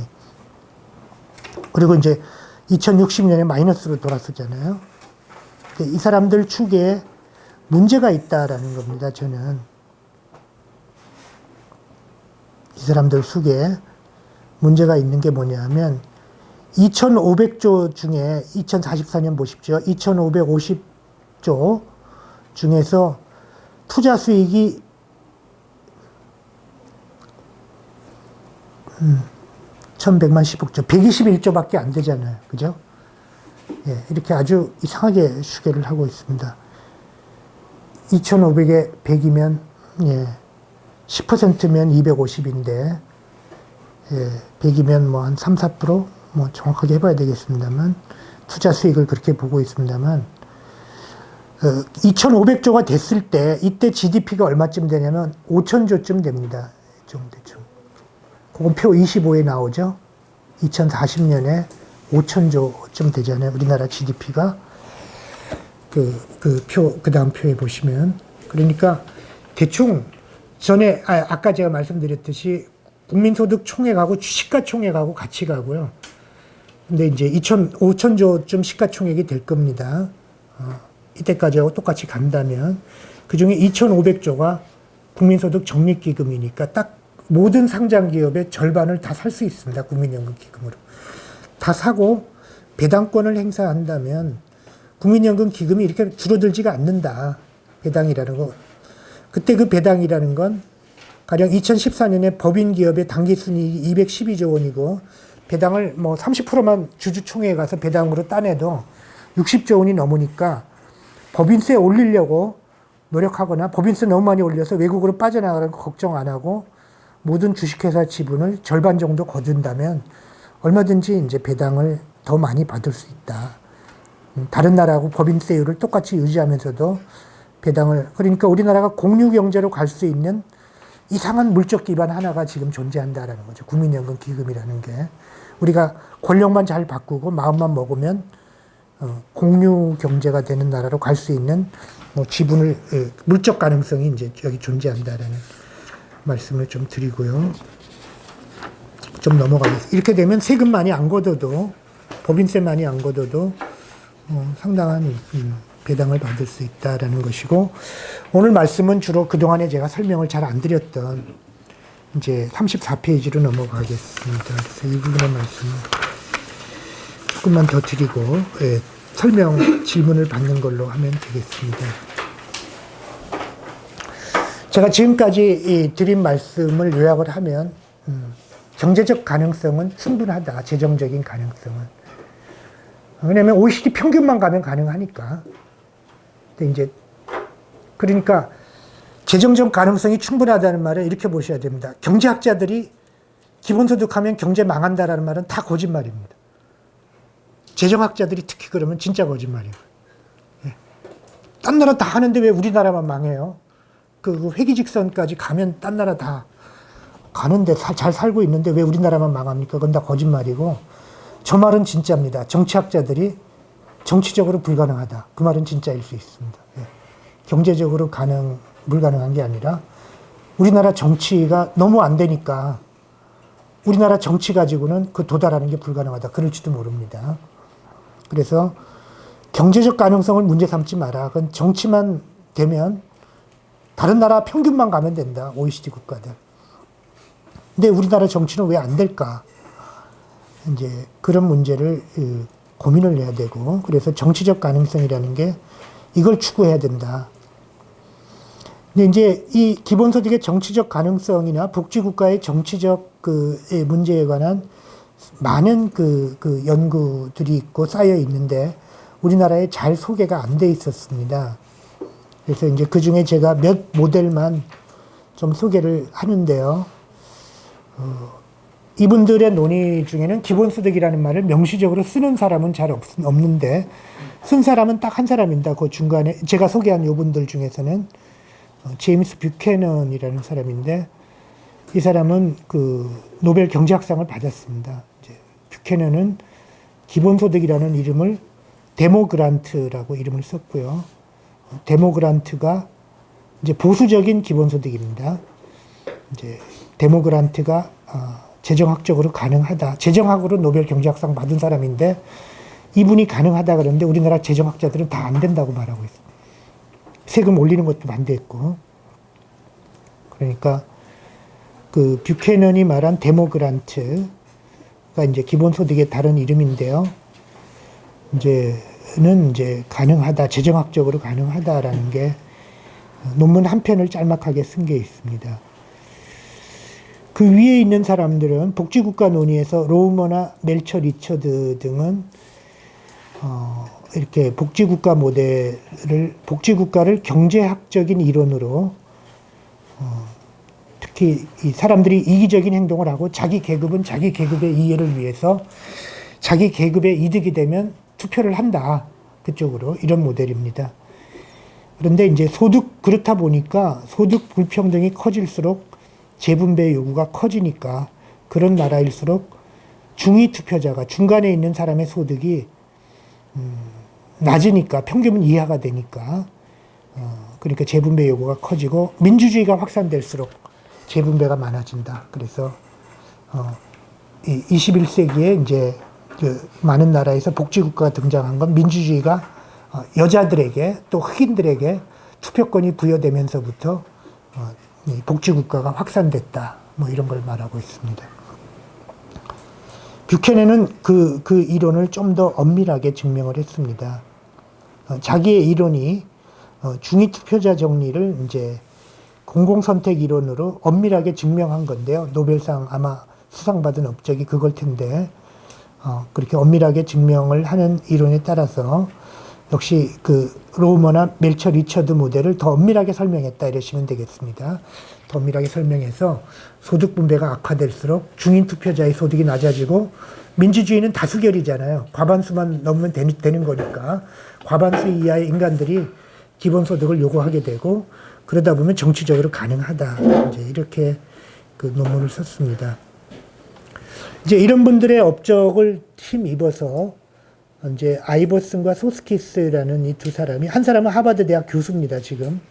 그리고 이제 2060년에 마이너스로 돌아서잖아요. 이 사람들 추계에 문제가 있다라는 겁니다, 저는. 이 사람들 추계에 문제가 있는 게 뭐냐면 2,500조 중에 2044년 보십시오. 2,550조 중에서 투자 수익이 1,100만 10억조, 121조밖에 안 되잖아요. 그죠? 예, 이렇게 아주 이상하게 추계를 하고 있습니다. 2,500에 100이면, 예, 10%면 250인데, 예, 100이면 뭐 한 3, 4%? 뭐 정확하게 해봐야 되겠습니다만, 투자 수익을 그렇게 보고 있습니다만 2,500조가 됐을 때 이때 GDP가 얼마쯤 되냐면 5,000조쯤 됩니다. 대충. 그건 표 25에 나오죠. 2040년에 5,000조쯤 되잖아요. 우리나라 GDP가. 그 다음 표에 보시면. 그러니까 대충 전에, 아까 제가 말씀드렸듯이 국민소득 총액하고 시가총액하고 같이 가고요. 근데 이제 5,000조쯤 시가총액이 될 겁니다. 이때까지하고 똑같이 간다면. 그 중에 2,500조가 국민소득 적립기금이니까 딱 모든 상장 기업의 절반을 다 살 수 있습니다. 국민연금 기금으로. 다 사고 배당권을 행사한다면 국민연금 기금이 이렇게 줄어들지가 않는다. 배당이라는 거. 그때 그 배당이라는 건 가령 2014년에 법인 기업의 당기순이익이 212조 원이고 배당을 뭐 30%만 주주총회에 가서 배당으로 따내도 60조 원이 넘으니까 법인세 올리려고 노력하거나 법인세 너무 많이 올려서 외국으로 빠져나가는 거 걱정 안 하고 모든 주식회사 지분을 절반 정도 거둔다면 얼마든지 이제 배당을 더 많이 받을 수 있다. 다른 나라하고 법인세율을 똑같이 유지하면서도 배당을, 그러니까 우리나라가 공유경제로 갈 수 있는 이상한 물적 기반 하나가 지금 존재한다라는 거죠. 국민연금 기금이라는 게. 우리가 권력만 잘 바꾸고 마음만 먹으면 공유 경제가 되는 나라로 갈 수 있는 뭐 지분을, 물적 가능성이 이제 여기 존재한다라는 말씀을 좀 드리고요. 좀 넘어가겠습니다. 이렇게 되면 세금 많이 안 걷어도, 법인세 많이 안 걷어도 상당한 배당을 받을 수 있다라는 것이고, 오늘 말씀은 주로 그동안에 제가 설명을 잘 안 드렸던 이제 34페이지로 넘어가겠습니다. 그래서 이 부분의 말씀을 조금만 더 드리고, 설명, 질문을 받는 걸로 하면 되겠습니다. 제가 지금까지 드린 말씀을 요약을 하면, 경제적 가능성은 충분하다. 재정적인 가능성은. 왜냐하면 OECD 평균만 가면 가능하니까. 근데 이제, 그러니까 재정적 가능성이 충분하다는 말은 이렇게 보셔야 됩니다. 경제학자들이 기본소득 하면 경제 망한다라는 말은 다 거짓말입니다. 재정학자들이 특히 그러면 진짜 거짓말이에요. 딴 나라 다 하는데 왜 우리나라만 망해요? 그 회기직선까지 가면 딴 나라 다 가는데 잘 살고 있는데 왜 우리나라만 망합니까? 그건 다 거짓말이고, 저 말은 진짜입니다. 정치학자들이 정치적으로 불가능하다. 그 말은 진짜일 수 있습니다. 경제적으로 불가능한 게 아니라 우리나라 정치가 너무 안 되니까 우리나라 정치 가지고는 그 도달하는 게 불가능하다. 그럴지도 모릅니다. 그래서 경제적 가능성을 문제 삼지 마라. 그건 정치만 되면 다른 나라 평균만 가면 된다. OECD 국가들. 근데 우리나라 정치는 왜 안 될까? 이제 그런 문제를 고민을 해야 되고, 그래서 정치적 가능성이라는 게 이걸 추구해야 된다. 근데 이제 이 기본소득의 정치적 가능성이나 복지국가의 정치적 문제에 관한 많은 연구들이 있고 쌓여 있는데 우리나라에 잘 소개가 안 돼 있었습니다. 그래서 이제 그 중에 제가 몇 모델만 좀 소개를 하는데요. 이분들의 논의 중에는 기본소득이라는 말을 명시적으로 쓰는 사람은 잘 없는데, 쓴 사람은 딱 한 사람입니다. 그 중간에 제가 소개한 이분들 중에서는 제임스 뷰캐넌이라는 사람인데, 이 사람은 그 노벨 경제학상을 받았습니다. 이제 뷰캐넌은 기본소득이라는 이름을 데모그란트라고 이름을 썼고요. 데모그란트가 이제 보수적인 기본소득입니다. 이제 데모그란트가 재정학적으로 가능하다. 재정학으로 노벨 경제학상 받은 사람인데 이분이 가능하다 그러는데 우리나라 재정학자들은 다 안 된다고 말하고 있습니다. 세금 올리는 것도 반대했고. 그러니까 그 뷰캐넌이 말한 데모그란트가 이제 기본소득의 다른 이름인데요. 이제 가능하다, 재정학적으로 가능하다라는 게 논문 한 편을 짤막하게 쓴 게 있습니다. 그 위에 있는 사람들은 복지국가 논의에서 로우머나 멜처 리처드 등은 이렇게 복지국가를 경제학적인 이론으로 특히 이 사람들이 이기적인 행동을 하고 자기 계급은 자기 계급의 이해를 위해서 자기 계급의 이득이 되면 투표를 한다. 그쪽으로. 이런 모델입니다. 그런데 이제 그렇다 보니까 소득 불평등이 커질수록 재분배 요구가 커지니까 그런 나라일수록 중위 투표자가 중간에 있는 사람의 소득이 낮으니까 평균 이하가 되니까 그러니까 재분배 요구가 커지고 민주주의가 확산될수록 재분배가 많아진다. 그래서 21세기에 이제 그 많은 나라에서 복지국가가 등장한 건 민주주의가 여자들에게 또 흑인들에게 투표권이 부여되면서부터 복지국가가 확산됐다. 뭐 이런 걸 말하고 있습니다. 뷰캐넨은 그 이론을 좀 더 엄밀하게 증명을 했습니다. 자기의 이론이 중위 투표자 정리를 이제 공공선택 이론으로 엄밀하게 증명한 건데요. 노벨상 아마 수상받은 업적이 그걸 텐데 그렇게 엄밀하게 증명을 하는 이론에 따라서 역시 그 로머나 멜처 리처드 모델을 더 엄밀하게 설명했다 이러시면 되겠습니다. 더 엄밀하게 설명해서 소득 분배가 악화될수록 중인 투표자의 소득이 낮아지고 민주주의는 다수결이잖아요. 과반수만 넘으면 되는 거니까 과반수 이하의 인간들이 기본소득을 요구하게 되고 그러다 보면 정치적으로 가능하다. 이제 이렇게 그 논문을 썼습니다. 이제 이런 분들의 업적을 힘입어서 이제 아이버슨과 소스키스라는 이 두 사람이 한 사람은 하버드 대학 교수입니다. 지금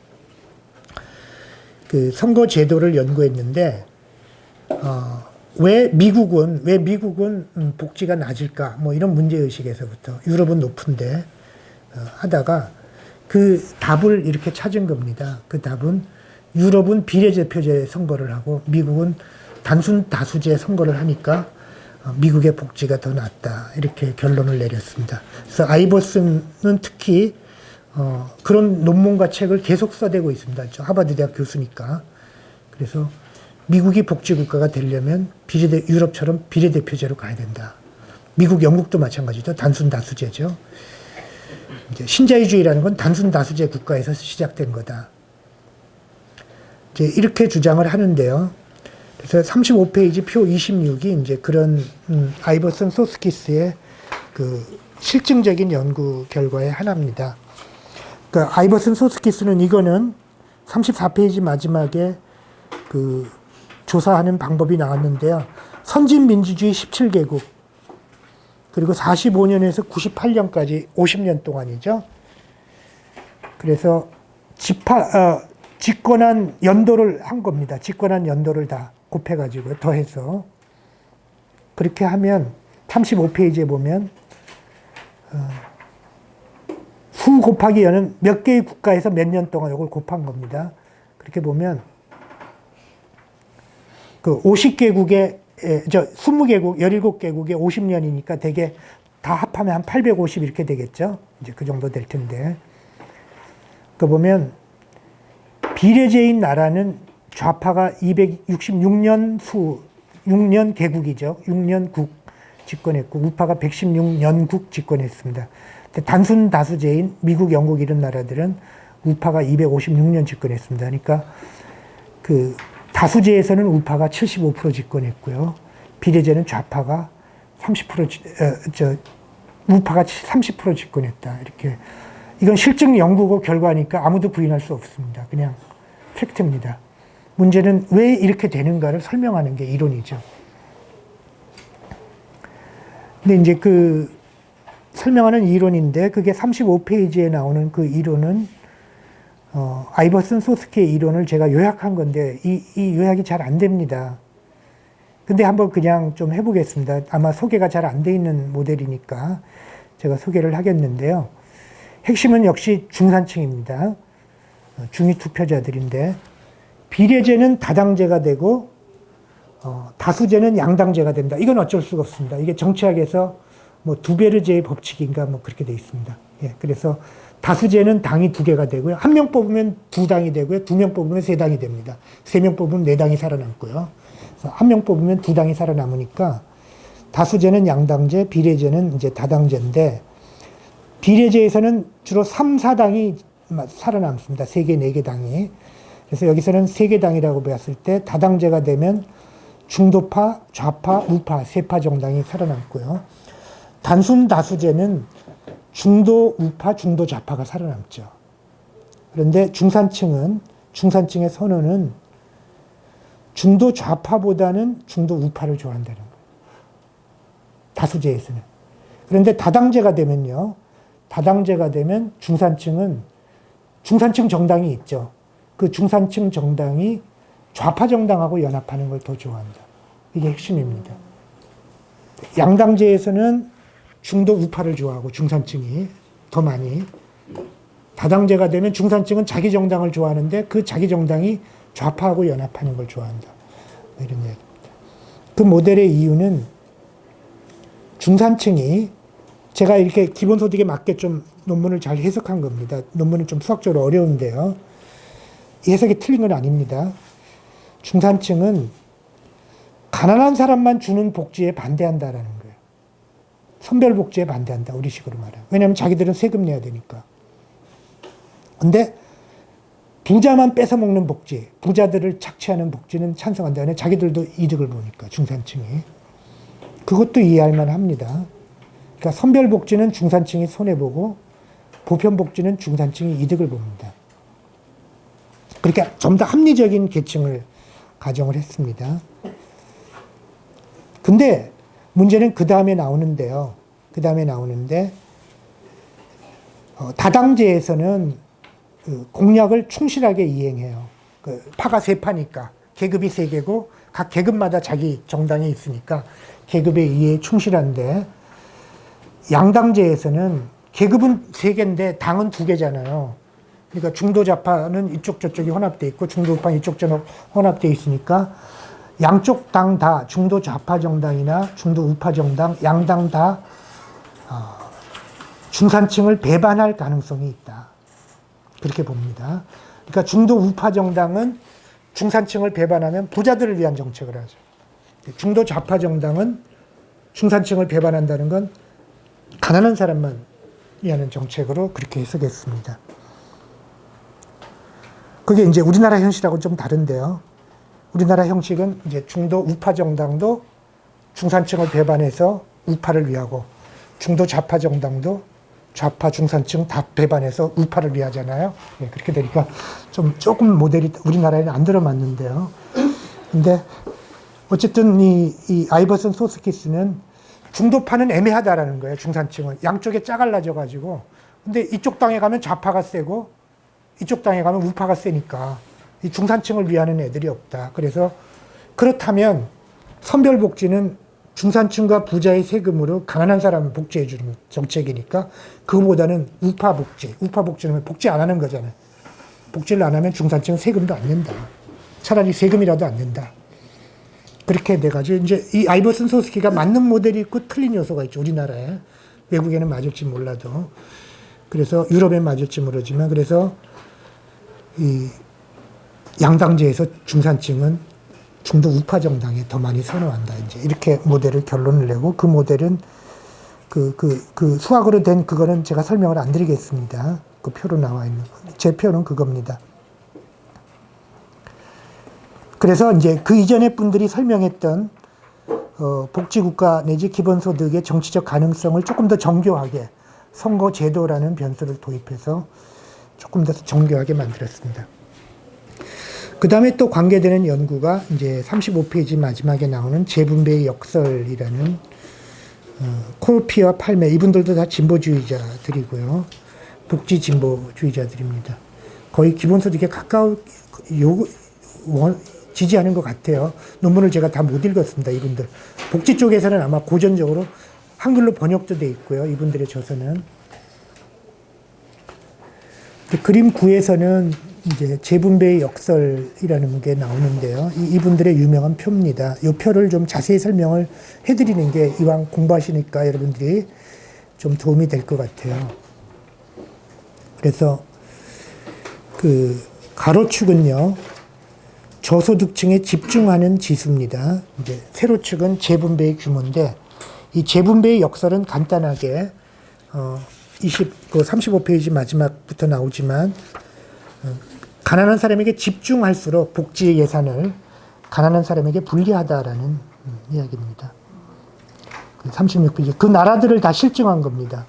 그 선거 제도를 연구했는데 왜 미국은 복지가 낮을까 뭐 이런 문제 의식에서부터 유럽은 높은데 하다가 그 답을 이렇게 찾은 겁니다. 그 답은 유럽은 비례대표제 선거를 하고 미국은 단순 다수제 선거를 하니까 미국의 복지가 더 낫다. 이렇게 결론을 내렸습니다. 그래서 아이버슨은 특히 그런 논문과 책을 계속 써대고 있습니다. 저 하버드 대학 교수니까. 그래서 미국이 복지국가가 되려면 유럽처럼 비례대표제로 가야 된다. 미국, 영국도 마찬가지죠. 단순 다수제죠. 이제 신자유주의라는 건 단순 다수제 국가에서 시작된 거다. 이제 이렇게 주장을 하는데요. 그래서 35페이지 표 26이 이제 그런 아이버슨 소스키스의 그 실증적인 연구 결과의 하나입니다. 그러니까 아이버슨 소스키스는 이거는 34페이지 마지막에 그 조사하는 방법이 나왔는데요. 선진 민주주의 17개국 그리고 45년에서 98년까지 50년 동안이죠. 그래서 집권한 연도를 한 겁니다. 집권한 연도를 다 곱해가지고 더해서 그렇게 하면 35페이지에 보면 수 곱하기 연은 몇 개의 국가에서 몇 년 동안 이걸 곱한 겁니다. 그렇게 보면 그 50개국에 20개국, 17개국에 50년이니까 대개 다 합하면 한 850 이렇게 되겠죠. 이제 그 정도 될 텐데. 그 보면 비례제인 나라는 좌파가 266년 6년 개국이죠. 6년 국 집권했고 우파가 116년국 집권했습니다. 단순 다수제인 미국, 영국 이런 나라들은 우파가 256년 집권했습니다. 그러니까 그 다수제에서는 우파가 75% 집권했고요. 비례제는 좌파가 30% 우파가 30% 집권했다. 이렇게 이건 실증 연구고 결과니까 아무도 부인할 수 없습니다. 그냥 팩트입니다. 문제는 왜 이렇게 되는가를 설명하는 게 이론이죠. 근데 이제 그 설명하는 이론인데 그게 35페이지에 나오는 그 이론은 아이버슨 소스키의 이론을 제가 요약한 건데 이 요약이 잘 안 됩니다. 근데 한번 그냥 좀 해보겠습니다. 아마 소개가 잘 안 돼 있는 모델이니까 제가 소개를 하겠는데요. 핵심은 역시 중산층입니다. 중위 투표자들인데 비례제는 다당제가 되고 다수제는 양당제가 된다. 이건 어쩔 수가 없습니다. 이게 정치학에서 뭐 두베르제의 법칙인가 뭐 그렇게 돼 있습니다. 예, 그래서 다수제는 당이 2개가 되고요. 1명 뽑으면 2당이 되고요. 2명 뽑으면 3당이 됩니다. 3명 뽑으면 4당이 살아남고요. 그래서 1명 뽑으면 2당이 살아남으니까 다수제는 양당제, 비례제는 이제 다당제인데 비례제에서는 주로 3, 4당이 살아남습니다. 3개, 4개 당이. 그래서 여기서는 3개 당이라고 봤을 때 다당제가 되면 중도파, 좌파, 우파, 3파 정당이 살아남고요. 단순 다수제는 중도 우파, 중도 좌파가 살아남죠. 그런데 중산층의 선호는 중도 좌파보다는 중도 우파를 좋아한다는 거예요. 다수제에서는. 그런데 다당제가 되면요. 다당제가 되면 중산층 정당이 있죠. 그 중산층 정당이 좌파 정당하고 연합하는 걸 더 좋아한다. 이게 핵심입니다. 양당제에서는 중도 우파를 좋아하고 중산층이 더 많이. 다당제가 되면 중산층은 자기 정당을 좋아하는데 그 자기 정당이 좌파하고 연합하는 걸 좋아한다. 이런 얘기입니다. 그 모델의 이유는 중산층이 제가 이렇게 기본소득에 맞게 좀 논문을 잘 해석한 겁니다. 논문은 좀 수학적으로 어려운데요. 해석이 틀린 건 아닙니다. 중산층은 가난한 사람만 주는 복지에 반대한다라는 거예요. 선별복지에 반대한다. 우리식으로 말하면. 왜냐하면 자기들은 세금 내야 되니까. 근데 부자만 뺏어먹는 복지, 부자들을 착취하는 복지는 찬성한다. 왜냐하면 자기들도 이득을 보니까, 중산층이. 그것도 이해할 만합니다. 그러니까 선별복지는 중산층이 손해보고 보편복지는 중산층이 이득을 봅니다. 그렇게 좀 더 합리적인 계층을 가정을 했습니다. 근데 문제는 그 다음에 나오는데요. 그 다음에 나오는데 다당제에서는 그 공약을 충실하게 이행해요. 그 파가 세 파니까 계급이 세 개고 각 계급마다 자기 정당이 있으니까 계급의 이해에 충실한데 양당제에서는 계급은 세 개인데 당은 두 개잖아요. 그러니까 중도좌파는 이쪽 저쪽이 혼합되어 있고 중도우파는 이쪽 저쪽 혼합되어 있으니까 양쪽 당 다 중도좌파 정당이나 중도우파 정당, 양당 다 중산층을 배반할 가능성이 있다. 그렇게 봅니다. 그러니까 중도우파 정당은 중산층을 배반하면 부자들을 위한 정책을 하죠. 중도좌파 정당은 중산층을 배반한다는 건 가난한 사람만 위하는 정책으로 그렇게 해석했습니다. 그게 이제 우리나라 현실하고 좀 다른데요. 우리나라 형식은 이제 중도 우파 정당도 중산층을 배반해서 우파를 위하고 중도 좌파 정당도 좌파 중산층 다 배반해서 우파를 위하잖아요. 네, 그렇게 되니까 조금 모델이 우리나라에는 안 들어맞는데요. 근데 어쨌든 이 아이버슨 소스키스는 중도파는 애매하다라는 거예요. 중산층은 양쪽에 짜갈라져 가지고. 근데 이쪽 당에 가면 좌파가 세고 이쪽 당에 가면 우파가 세니까 이 중산층을 위하는 애들이 없다. 그래서 그렇다면 선별복지는 중산층과 부자의 세금으로 가난한 사람을 복지해 주는 정책이니까 그거보다는 우파복지. 우파복지는 복지 안 하는 거잖아요. 복지를 안 하면 중산층은 세금도 안 낸다. 차라리 세금이라도 안 낸다. 그렇게 돼가지고 이제 이 아이버슨 소스키가 맞는 모델이 있고 틀린 요소가 있죠. 우리나라에. 외국에는 맞을지 몰라도. 그래서 유럽에 맞을지 모르지만 그래서 이 양당제에서 중산층은 중도 우파 정당에 더 많이 선호한다. 이제 이렇게 모델을 결론을 내고 그 모델은 그 수학으로 된 그거는 제가 설명을 안 드리겠습니다. 그 표로 나와 있는 거. 제 표는 그겁니다. 그래서 이제 그 이전의 분들이 설명했던 복지국가 내지 기본소득의 정치적 가능성을 조금 더 정교하게 선거제도라는 변수를 도입해서 조금 더 정교하게 만들었습니다. 그 다음에 또 관계되는 연구가 이제 35페이지 마지막에 나오는 재분배의 역설이라는 콜피와 팔메 이분들도 다 진보주의자들이고요. 복지 진보주의자들입니다. 거의 기본소득에 지지하는 것 같아요. 논문을 제가 다 못 읽었습니다. 이분들. 복지 쪽에서는 아마 고전적으로 한글로 번역도 돼 있고요. 이분들의 저서는. 그림 9에서는 이제 재분배의 역설이라는 게 나오는데요. 이분들의 유명한 표입니다. 이 표를 좀 자세히 설명을 해드리는 게 이왕 공부하시니까 여러분들이 좀 도움이 될 것 같아요. 그래서 그 가로축은요. 저소득층에 집중하는 지수입니다. 이제 세로축은 재분배의 규모인데 이 재분배의 역설은 간단하게 35페이지 마지막부터 나오지만 가난한 사람에게 집중할수록 복지 예산을 가난한 사람에게 불리하다라는 이야기입니다. 36페이지 그 나라들을 다 실증한 겁니다.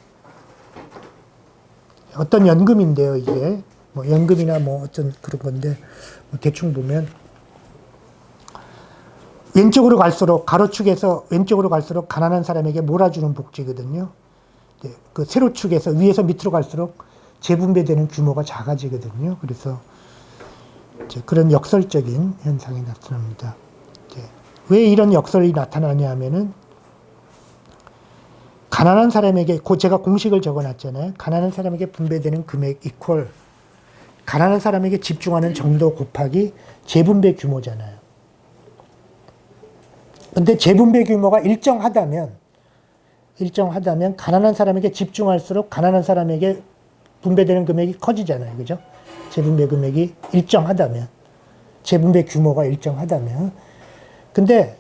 어떤 연금인데요, 이게. 뭐 연금이나 뭐 어떤 그런 건데, 뭐 대충 보면, 왼쪽으로 갈수록, 가로축에서 왼쪽으로 갈수록 가난한 사람에게 몰아주는 복지거든요. 그 세로축에서 위에서 밑으로 갈수록 재분배되는 규모가 작아지거든요. 그래서 이제 그런 역설적인 현상이 나타납니다. 왜 이런 역설이 나타나냐 하면은, 가난한 사람에게, 제가 공식을 적어놨잖아요. 가난한 사람에게 분배되는 금액 이퀄 가난한 사람에게 집중하는 정도 곱하기 재분배 규모잖아요. 근데 재분배 규모가 일정하다면 가난한 사람에게 집중할수록 가난한 사람에게 분배되는 금액이 커지잖아요. 그죠? 재분배 금액이 일정하다면, 재분배 규모가 일정하다면. 근데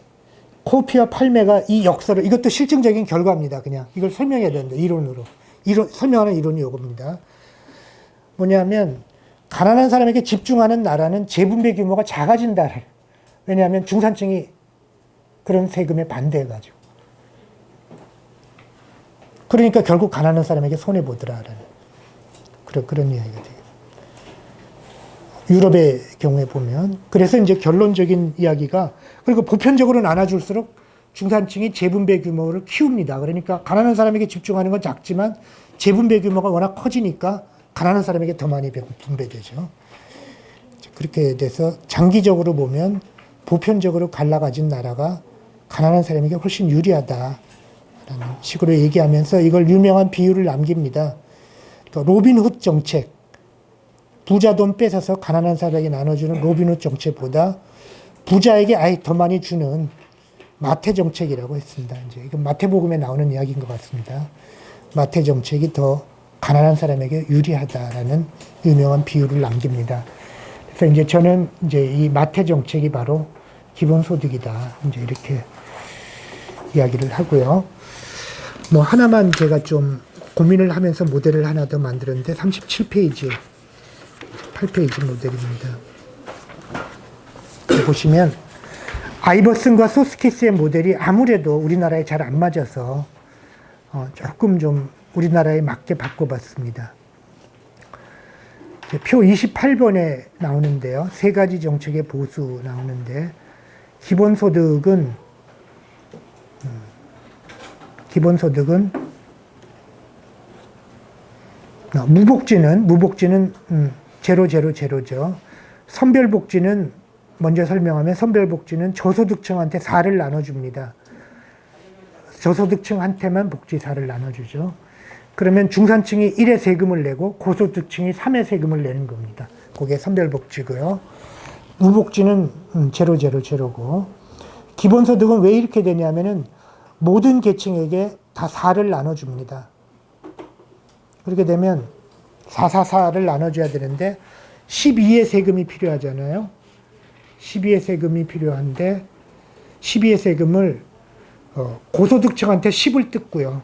코피와 팔메가 이 역설을, 이것도 실증적인 결과입니다. 그냥 이걸 설명해야 되는데, 이론으로. 설명하는 이론이 이겁니다. 뭐냐면, 가난한 사람에게 집중하는 나라는 재분배 규모가 작아진다. 왜냐하면 중산층이 그런 세금에 반대해가지고. 그러니까 결국 가난한 사람에게 손해보더라라는 그런 이야기가 되겠습니다. 유럽의 경우에 보면. 그래서 이제 결론적인 이야기가, 그리고 보편적으로 나눠줄수록 중산층이 재분배 규모를 키웁니다. 그러니까 가난한 사람에게 집중하는 건 작지만 재분배 규모가 워낙 커지니까 가난한 사람에게 더 많이 분배되죠. 그렇게 돼서 장기적으로 보면 보편적으로 갈라가진 나라가 가난한 사람에게 훨씬 유리하다라는 식으로 얘기하면서 이걸 유명한 비유를 남깁니다. 그러니까 로빈훗 정책, 부자 돈 뺏어서 가난한 사람에게 나눠주는 로빈훗 정책보다 부자에게 아예 더 많이 주는 마태 정책이라고 했습니다. 이제 이건 마태복음에 나오는 이야기인 것 같습니다. 마태 정책이 더 가난한 사람에게 유리하다라는 유명한 비유를 남깁니다. 그래서 이제 저는 이제 이 마태 정책이 바로 기본소득이다. 이제 이렇게 이야기를 하고요. 뭐 하나만 제가 좀 고민을 하면서 모델을 하나 더 만들었는데 37페이지, 8페이지 모델입니다. 보시면 아이버슨과 소스키스의 모델이 아무래도 우리나라에 잘 안 맞아서 조금 좀 우리나라에 맞게 바꿔봤습니다. 표 28번에 나오는데요. 세 가지 정책의 보수 나오는데, 기본소득은 무복지는 제로죠. 선별복지는 먼저 설명하면, 선별복지는 저소득층한테 4를 나눠줍니다. 저소득층한테만 복지 4를 나눠주죠. 그러면 중산층이 1의 세금을 내고 고소득층이 3의 세금을 내는 겁니다. 그게 선별복지고요. 무복지는 제로고, 기본소득은 왜 이렇게 되냐면은 모든 계층에게 다 4를 나눠줍니다. 그렇게 되면 4를 나눠줘야 되는데 12의 세금이 필요하잖아요. 12의 세금이 필요한데 12의 세금을 고소득층한테 10을 뜯고요.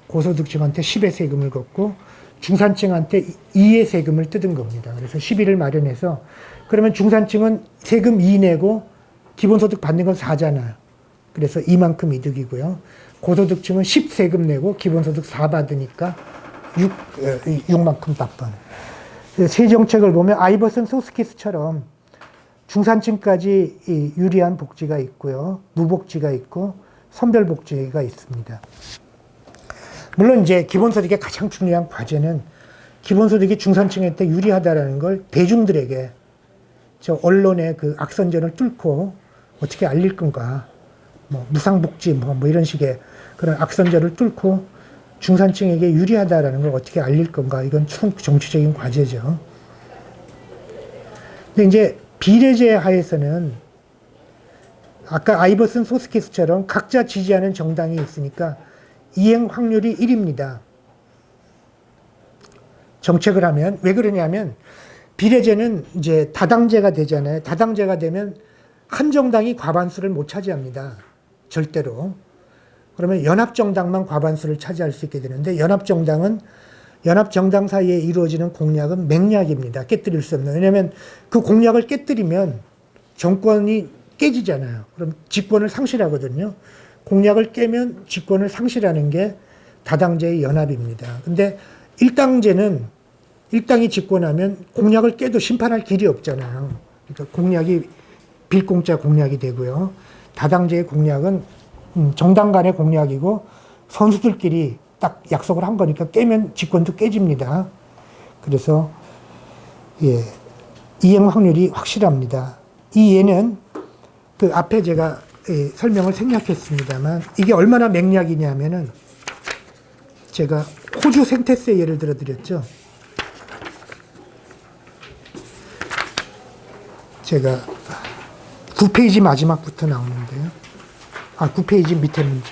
고소득층한테 10의 세금을 걷고 중산층한테 2의 세금을 뜯은 겁니다. 그래서 12를 마련해서, 그러면 중산층은 세금 2 내고 기본소득 받는 건 4잖아요. 그래서 이만큼 이득이고요. 고소득층은 10 세금 내고 기본소득 4 받으니까 6만큼 답변. 세 정책을 보면 아이버슨 소스키스처럼 중산층까지 유리한 복지가 있고요. 무복지가 있고 선별복지가 있습니다. 물론 이제 기본소득의 가장 중요한 과제는 기본소득이 중산층한테 유리하다라는 걸 대중들에게, 저 언론의 그 악선전을 뚫고 어떻게 알릴 건가. 뭐 무상복지 뭐 이런 식의 그런 악선전을 뚫고 중산층에게 유리하다라는 걸 어떻게 알릴 건가. 이건 정치적인 과제죠. 근데 이제 비례제 하에서는 아까 아이버슨 소스키스처럼 각자 지지하는 정당이 있으니까 이행 확률이 1입니다. 정책을 하면. 왜 그러냐면 비례제는 이제 다당제가 되잖아요. 다당제가 되면 한 정당이 과반수를 못 차지합니다. 절대로. 그러면 연합정당만 과반수를 차지할 수 있게 되는데, 연합정당 사이에 이루어지는 공약은 맹약입니다. 깨뜨릴 수 없는. 왜냐하면 그 공약을 깨뜨리면 정권이 깨지잖아요. 그럼 집권을 상실하거든요. 공약을 깨면 집권을 상실하는 게 다당제의 연합입니다. 근데 일당제는 일당이 짓고 나면 공약을 깨도 심판할 길이 없잖아요. 그러니까 공약이 빌공짜 공약이 되고요. 다당제의 공약은 정당 간의 공약이고 선수들끼리 딱 약속을 한 거니까 깨면 직권도 깨집니다. 그래서 예, 이행 확률이 확실합니다. 이 예는 그 앞에 제가 설명을 생략했습니다만 이게 얼마나 맹약이냐면은 제가 호주 생태세 예를 들어 드렸죠. 제가 9페이지 마지막부터 나오는데요. 9페이지 밑에 문제.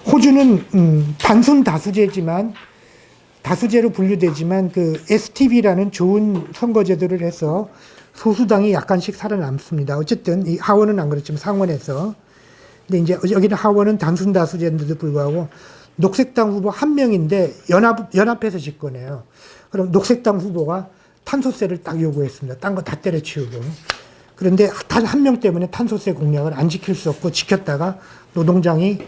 호주는 단순 다수제지만 다수제로 분류되지만 그 STB라는 좋은 선거제도를 해서 소수당이 약간씩 살아남습니다. 어쨌든 이 하원은 안 그렇지만 상원에서. 근데 이제 여기는 하원은 단순 다수제인데도 불구하고 녹색당 후보 한 명인데 연합해서 집권해요. 그럼 녹색당 후보가 탄소세를 딱 요구했습니다. 딴 거 다 때려치우고. 그런데 단 한 명 때문에 탄소세 공약을 안 지킬 수 없고 지켰다가 노동장이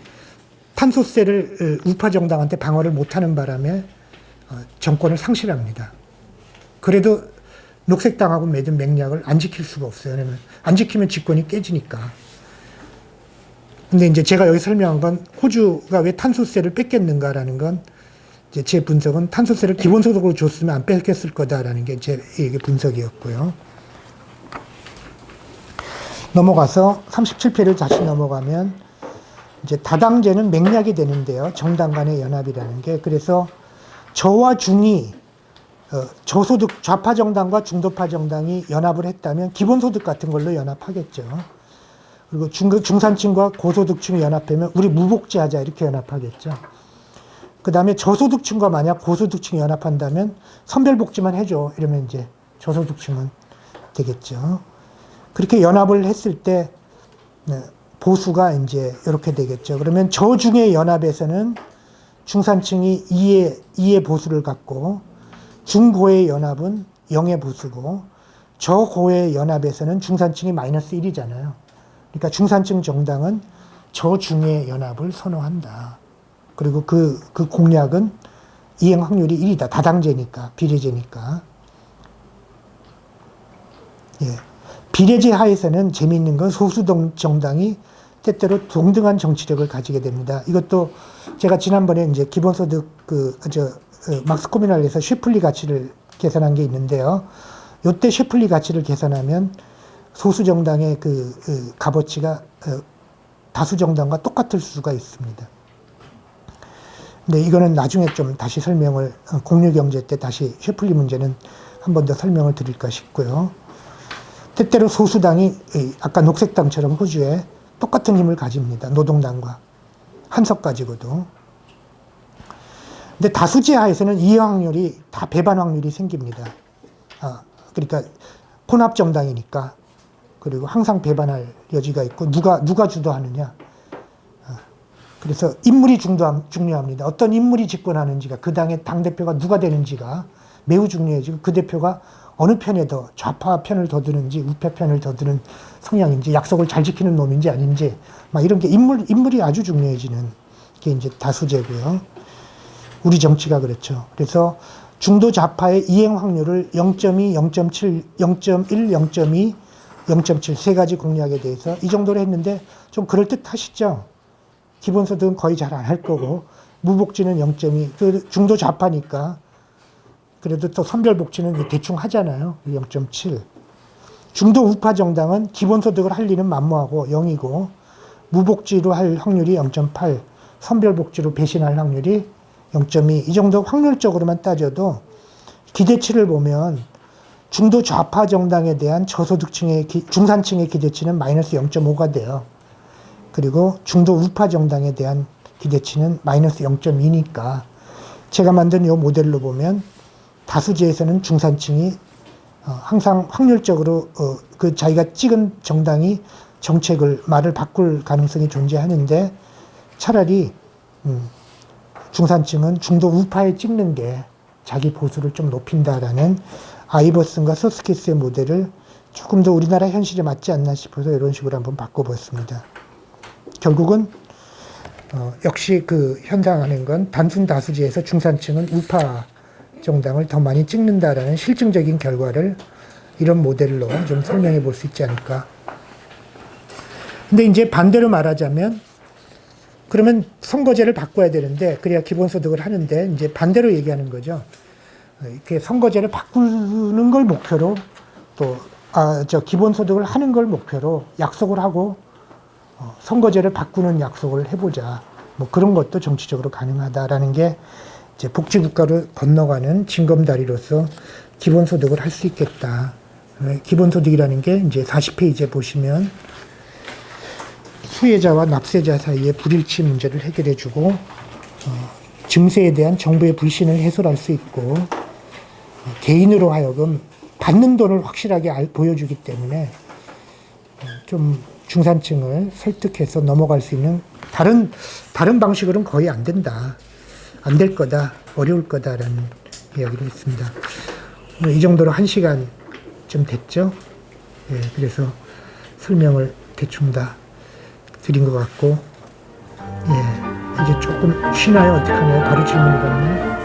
탄소세를 우파 정당한테 방어를 못하는 바람에 정권을 상실합니다. 그래도 녹색당하고 맺은 맹약을 안 지킬 수가 없어요. 왜냐면 안 지키면 집권이 깨지니까. 근데 이제 제가 여기 설명한 건 호주가 왜 탄소세를 뺏겼는가라는 건 이제 제 분석은 탄소세를 기본소득으로 줬으면 안 뺏겼을 거다라는 게 제 분석이었고요. 넘어가서 37페이지를 다시 넘어가면 이제 다당제는 맹약이 되는데요. 정당 간의 연합이라는 게. 그래서 저와 중이 저소득 좌파 정당과 중도파 정당이 연합을 했다면 기본소득 같은 걸로 연합하겠죠. 그리고 중산층과 고소득층이 연합하면 우리 무복지 하자 이렇게 연합하겠죠. 그 다음에 저소득층과 만약 고소득층이 연합한다면 선별복지만 해줘 이러면 이제 저소득층은 되겠죠. 그렇게 연합을 했을 때 보수가 이제 이렇게 되겠죠. 그러면 저중의 연합에서는 중산층이 2의 보수를 갖고 중고의 연합은 0의 보수고 저고의 연합에서는 중산층이 마이너스 1이잖아요. 그러니까 중산층 정당은 저중의 연합을 선호한다. 그리고 그 공약은 이행 확률이 1이다. 다당제니까, 비례제니까. 예. 비례제 하에서는 재미있는 건 소수 정당이 때때로 동등한 정치력을 가지게 됩니다. 이것도 제가 지난번에 이제 기본소득 막스 코미널에서 셰플리 가치를 계산한 게 있는데요. 요때 셰플리 가치를 계산하면 소수 정당의 그 값어치가 다수 정당과 똑같을 수가 있습니다. 근데 이거는 나중에 좀 다시 설명을 공유경제 때 다시 셰플리 문제는 한 번 더 설명을 드릴까 싶고요. 때때로 소수당이 아까 녹색당처럼 호주에 똑같은 힘을 가집니다. 노동당과 한석 가지고도. 근데 다수제 하에서는 이해 확률이 다 배반 확률이 생깁니다. 그러니까 혼합 정당이니까. 그리고 항상 배반할 여지가 있고 누가 주도하느냐. 그래서 인물이 중요합니다. 어떤 인물이 집권하는지가 그 당의 당대표가 누가 되는지가 매우 중요해지고 그 대표가 어느 편에 더 좌파 편을 더 드는지 우파 편을 더 드는 성향인지 약속을 잘 지키는 놈인지 아닌지 막 이런 게 인물이 아주 중요해지는 게 이제 다수제고요. 우리 정치가 그렇죠. 그래서 중도 좌파의 이행 확률을 0.2, 0.7, 0.1, 0.2, 0.7 세 가지 공약에 대해서 이 정도로 했는데 좀 그럴듯하시죠? 기본소득은 거의 잘 안 할 거고 무복지는 0.2, 그 중도 좌파니까 그래도 또 선별복지는 대충 하잖아요. 0.7. 중도 우파 정당은 기본소득을 할 리는 만무하고 0이고 무복지로 할 확률이 0.8, 선별복지로 배신할 확률이 0.2. 이 정도 확률적으로만 따져도 기대치를 보면 중도 좌파 정당에 대한 저소득층의 중산층의 기대치는 마이너스 0.5가 돼요. 그리고 중도 우파 정당에 대한 기대치는 마이너스 0.2니까 제가 만든 이 모델로 보면 다수제에서는 중산층이 항상 확률적으로 그 자기가 찍은 정당이 말을 바꿀 가능성이 존재하는데 차라리 중산층은 중도 우파에 찍는 게 자기 보수를 좀 높인다라는 아이버슨과 서스키스의 모델을 조금 더 우리나라 현실에 맞지 않나 싶어서 이런 식으로 한번 바꿔봤습니다. 결국은 역시 그 현상하는 건 단순 다수지에서 중산층은 우파 정당을 더 많이 찍는다라는 실증적인 결과를 이런 모델로 좀 설명해 볼 수 있지 않을까. 근데 이제 반대로 말하자면 그러면 선거제를 바꿔야 되는데 그래야 기본소득을 하는데 이제 반대로 얘기하는 거죠. 이렇게 선거제를 바꾸는 걸 목표로 또 기본소득을 하는 걸 목표로 약속을 하고 선거제를 바꾸는 약속을 해보자. 뭐 그런 것도 정치적으로 가능하다라는 게 이제 복지국가로 건너가는 징검다리로서 기본소득을 할 수 있겠다. 기본소득이라는 게 이제 40페이지에 보시면 수혜자와 납세자 사이의 불일치 문제를 해결해주고 증세에 대한 정부의 불신을 해소할 수 있고 개인으로 하여금 받는 돈을 확실하게 보여주기 때문에 좀 중산층을 설득해서 넘어갈 수 있는 다른 방식으로는 거의 안 된다. 안 될 거다. 어려울 거다라는 이야기를 했습니다. 이 정도로 1시간 좀 됐죠. 예, 그래서 설명을 대충 다 드린 것 같고, 예, 이제 조금 쉬나요? 어떡하나요? 바로 질문이 갔네.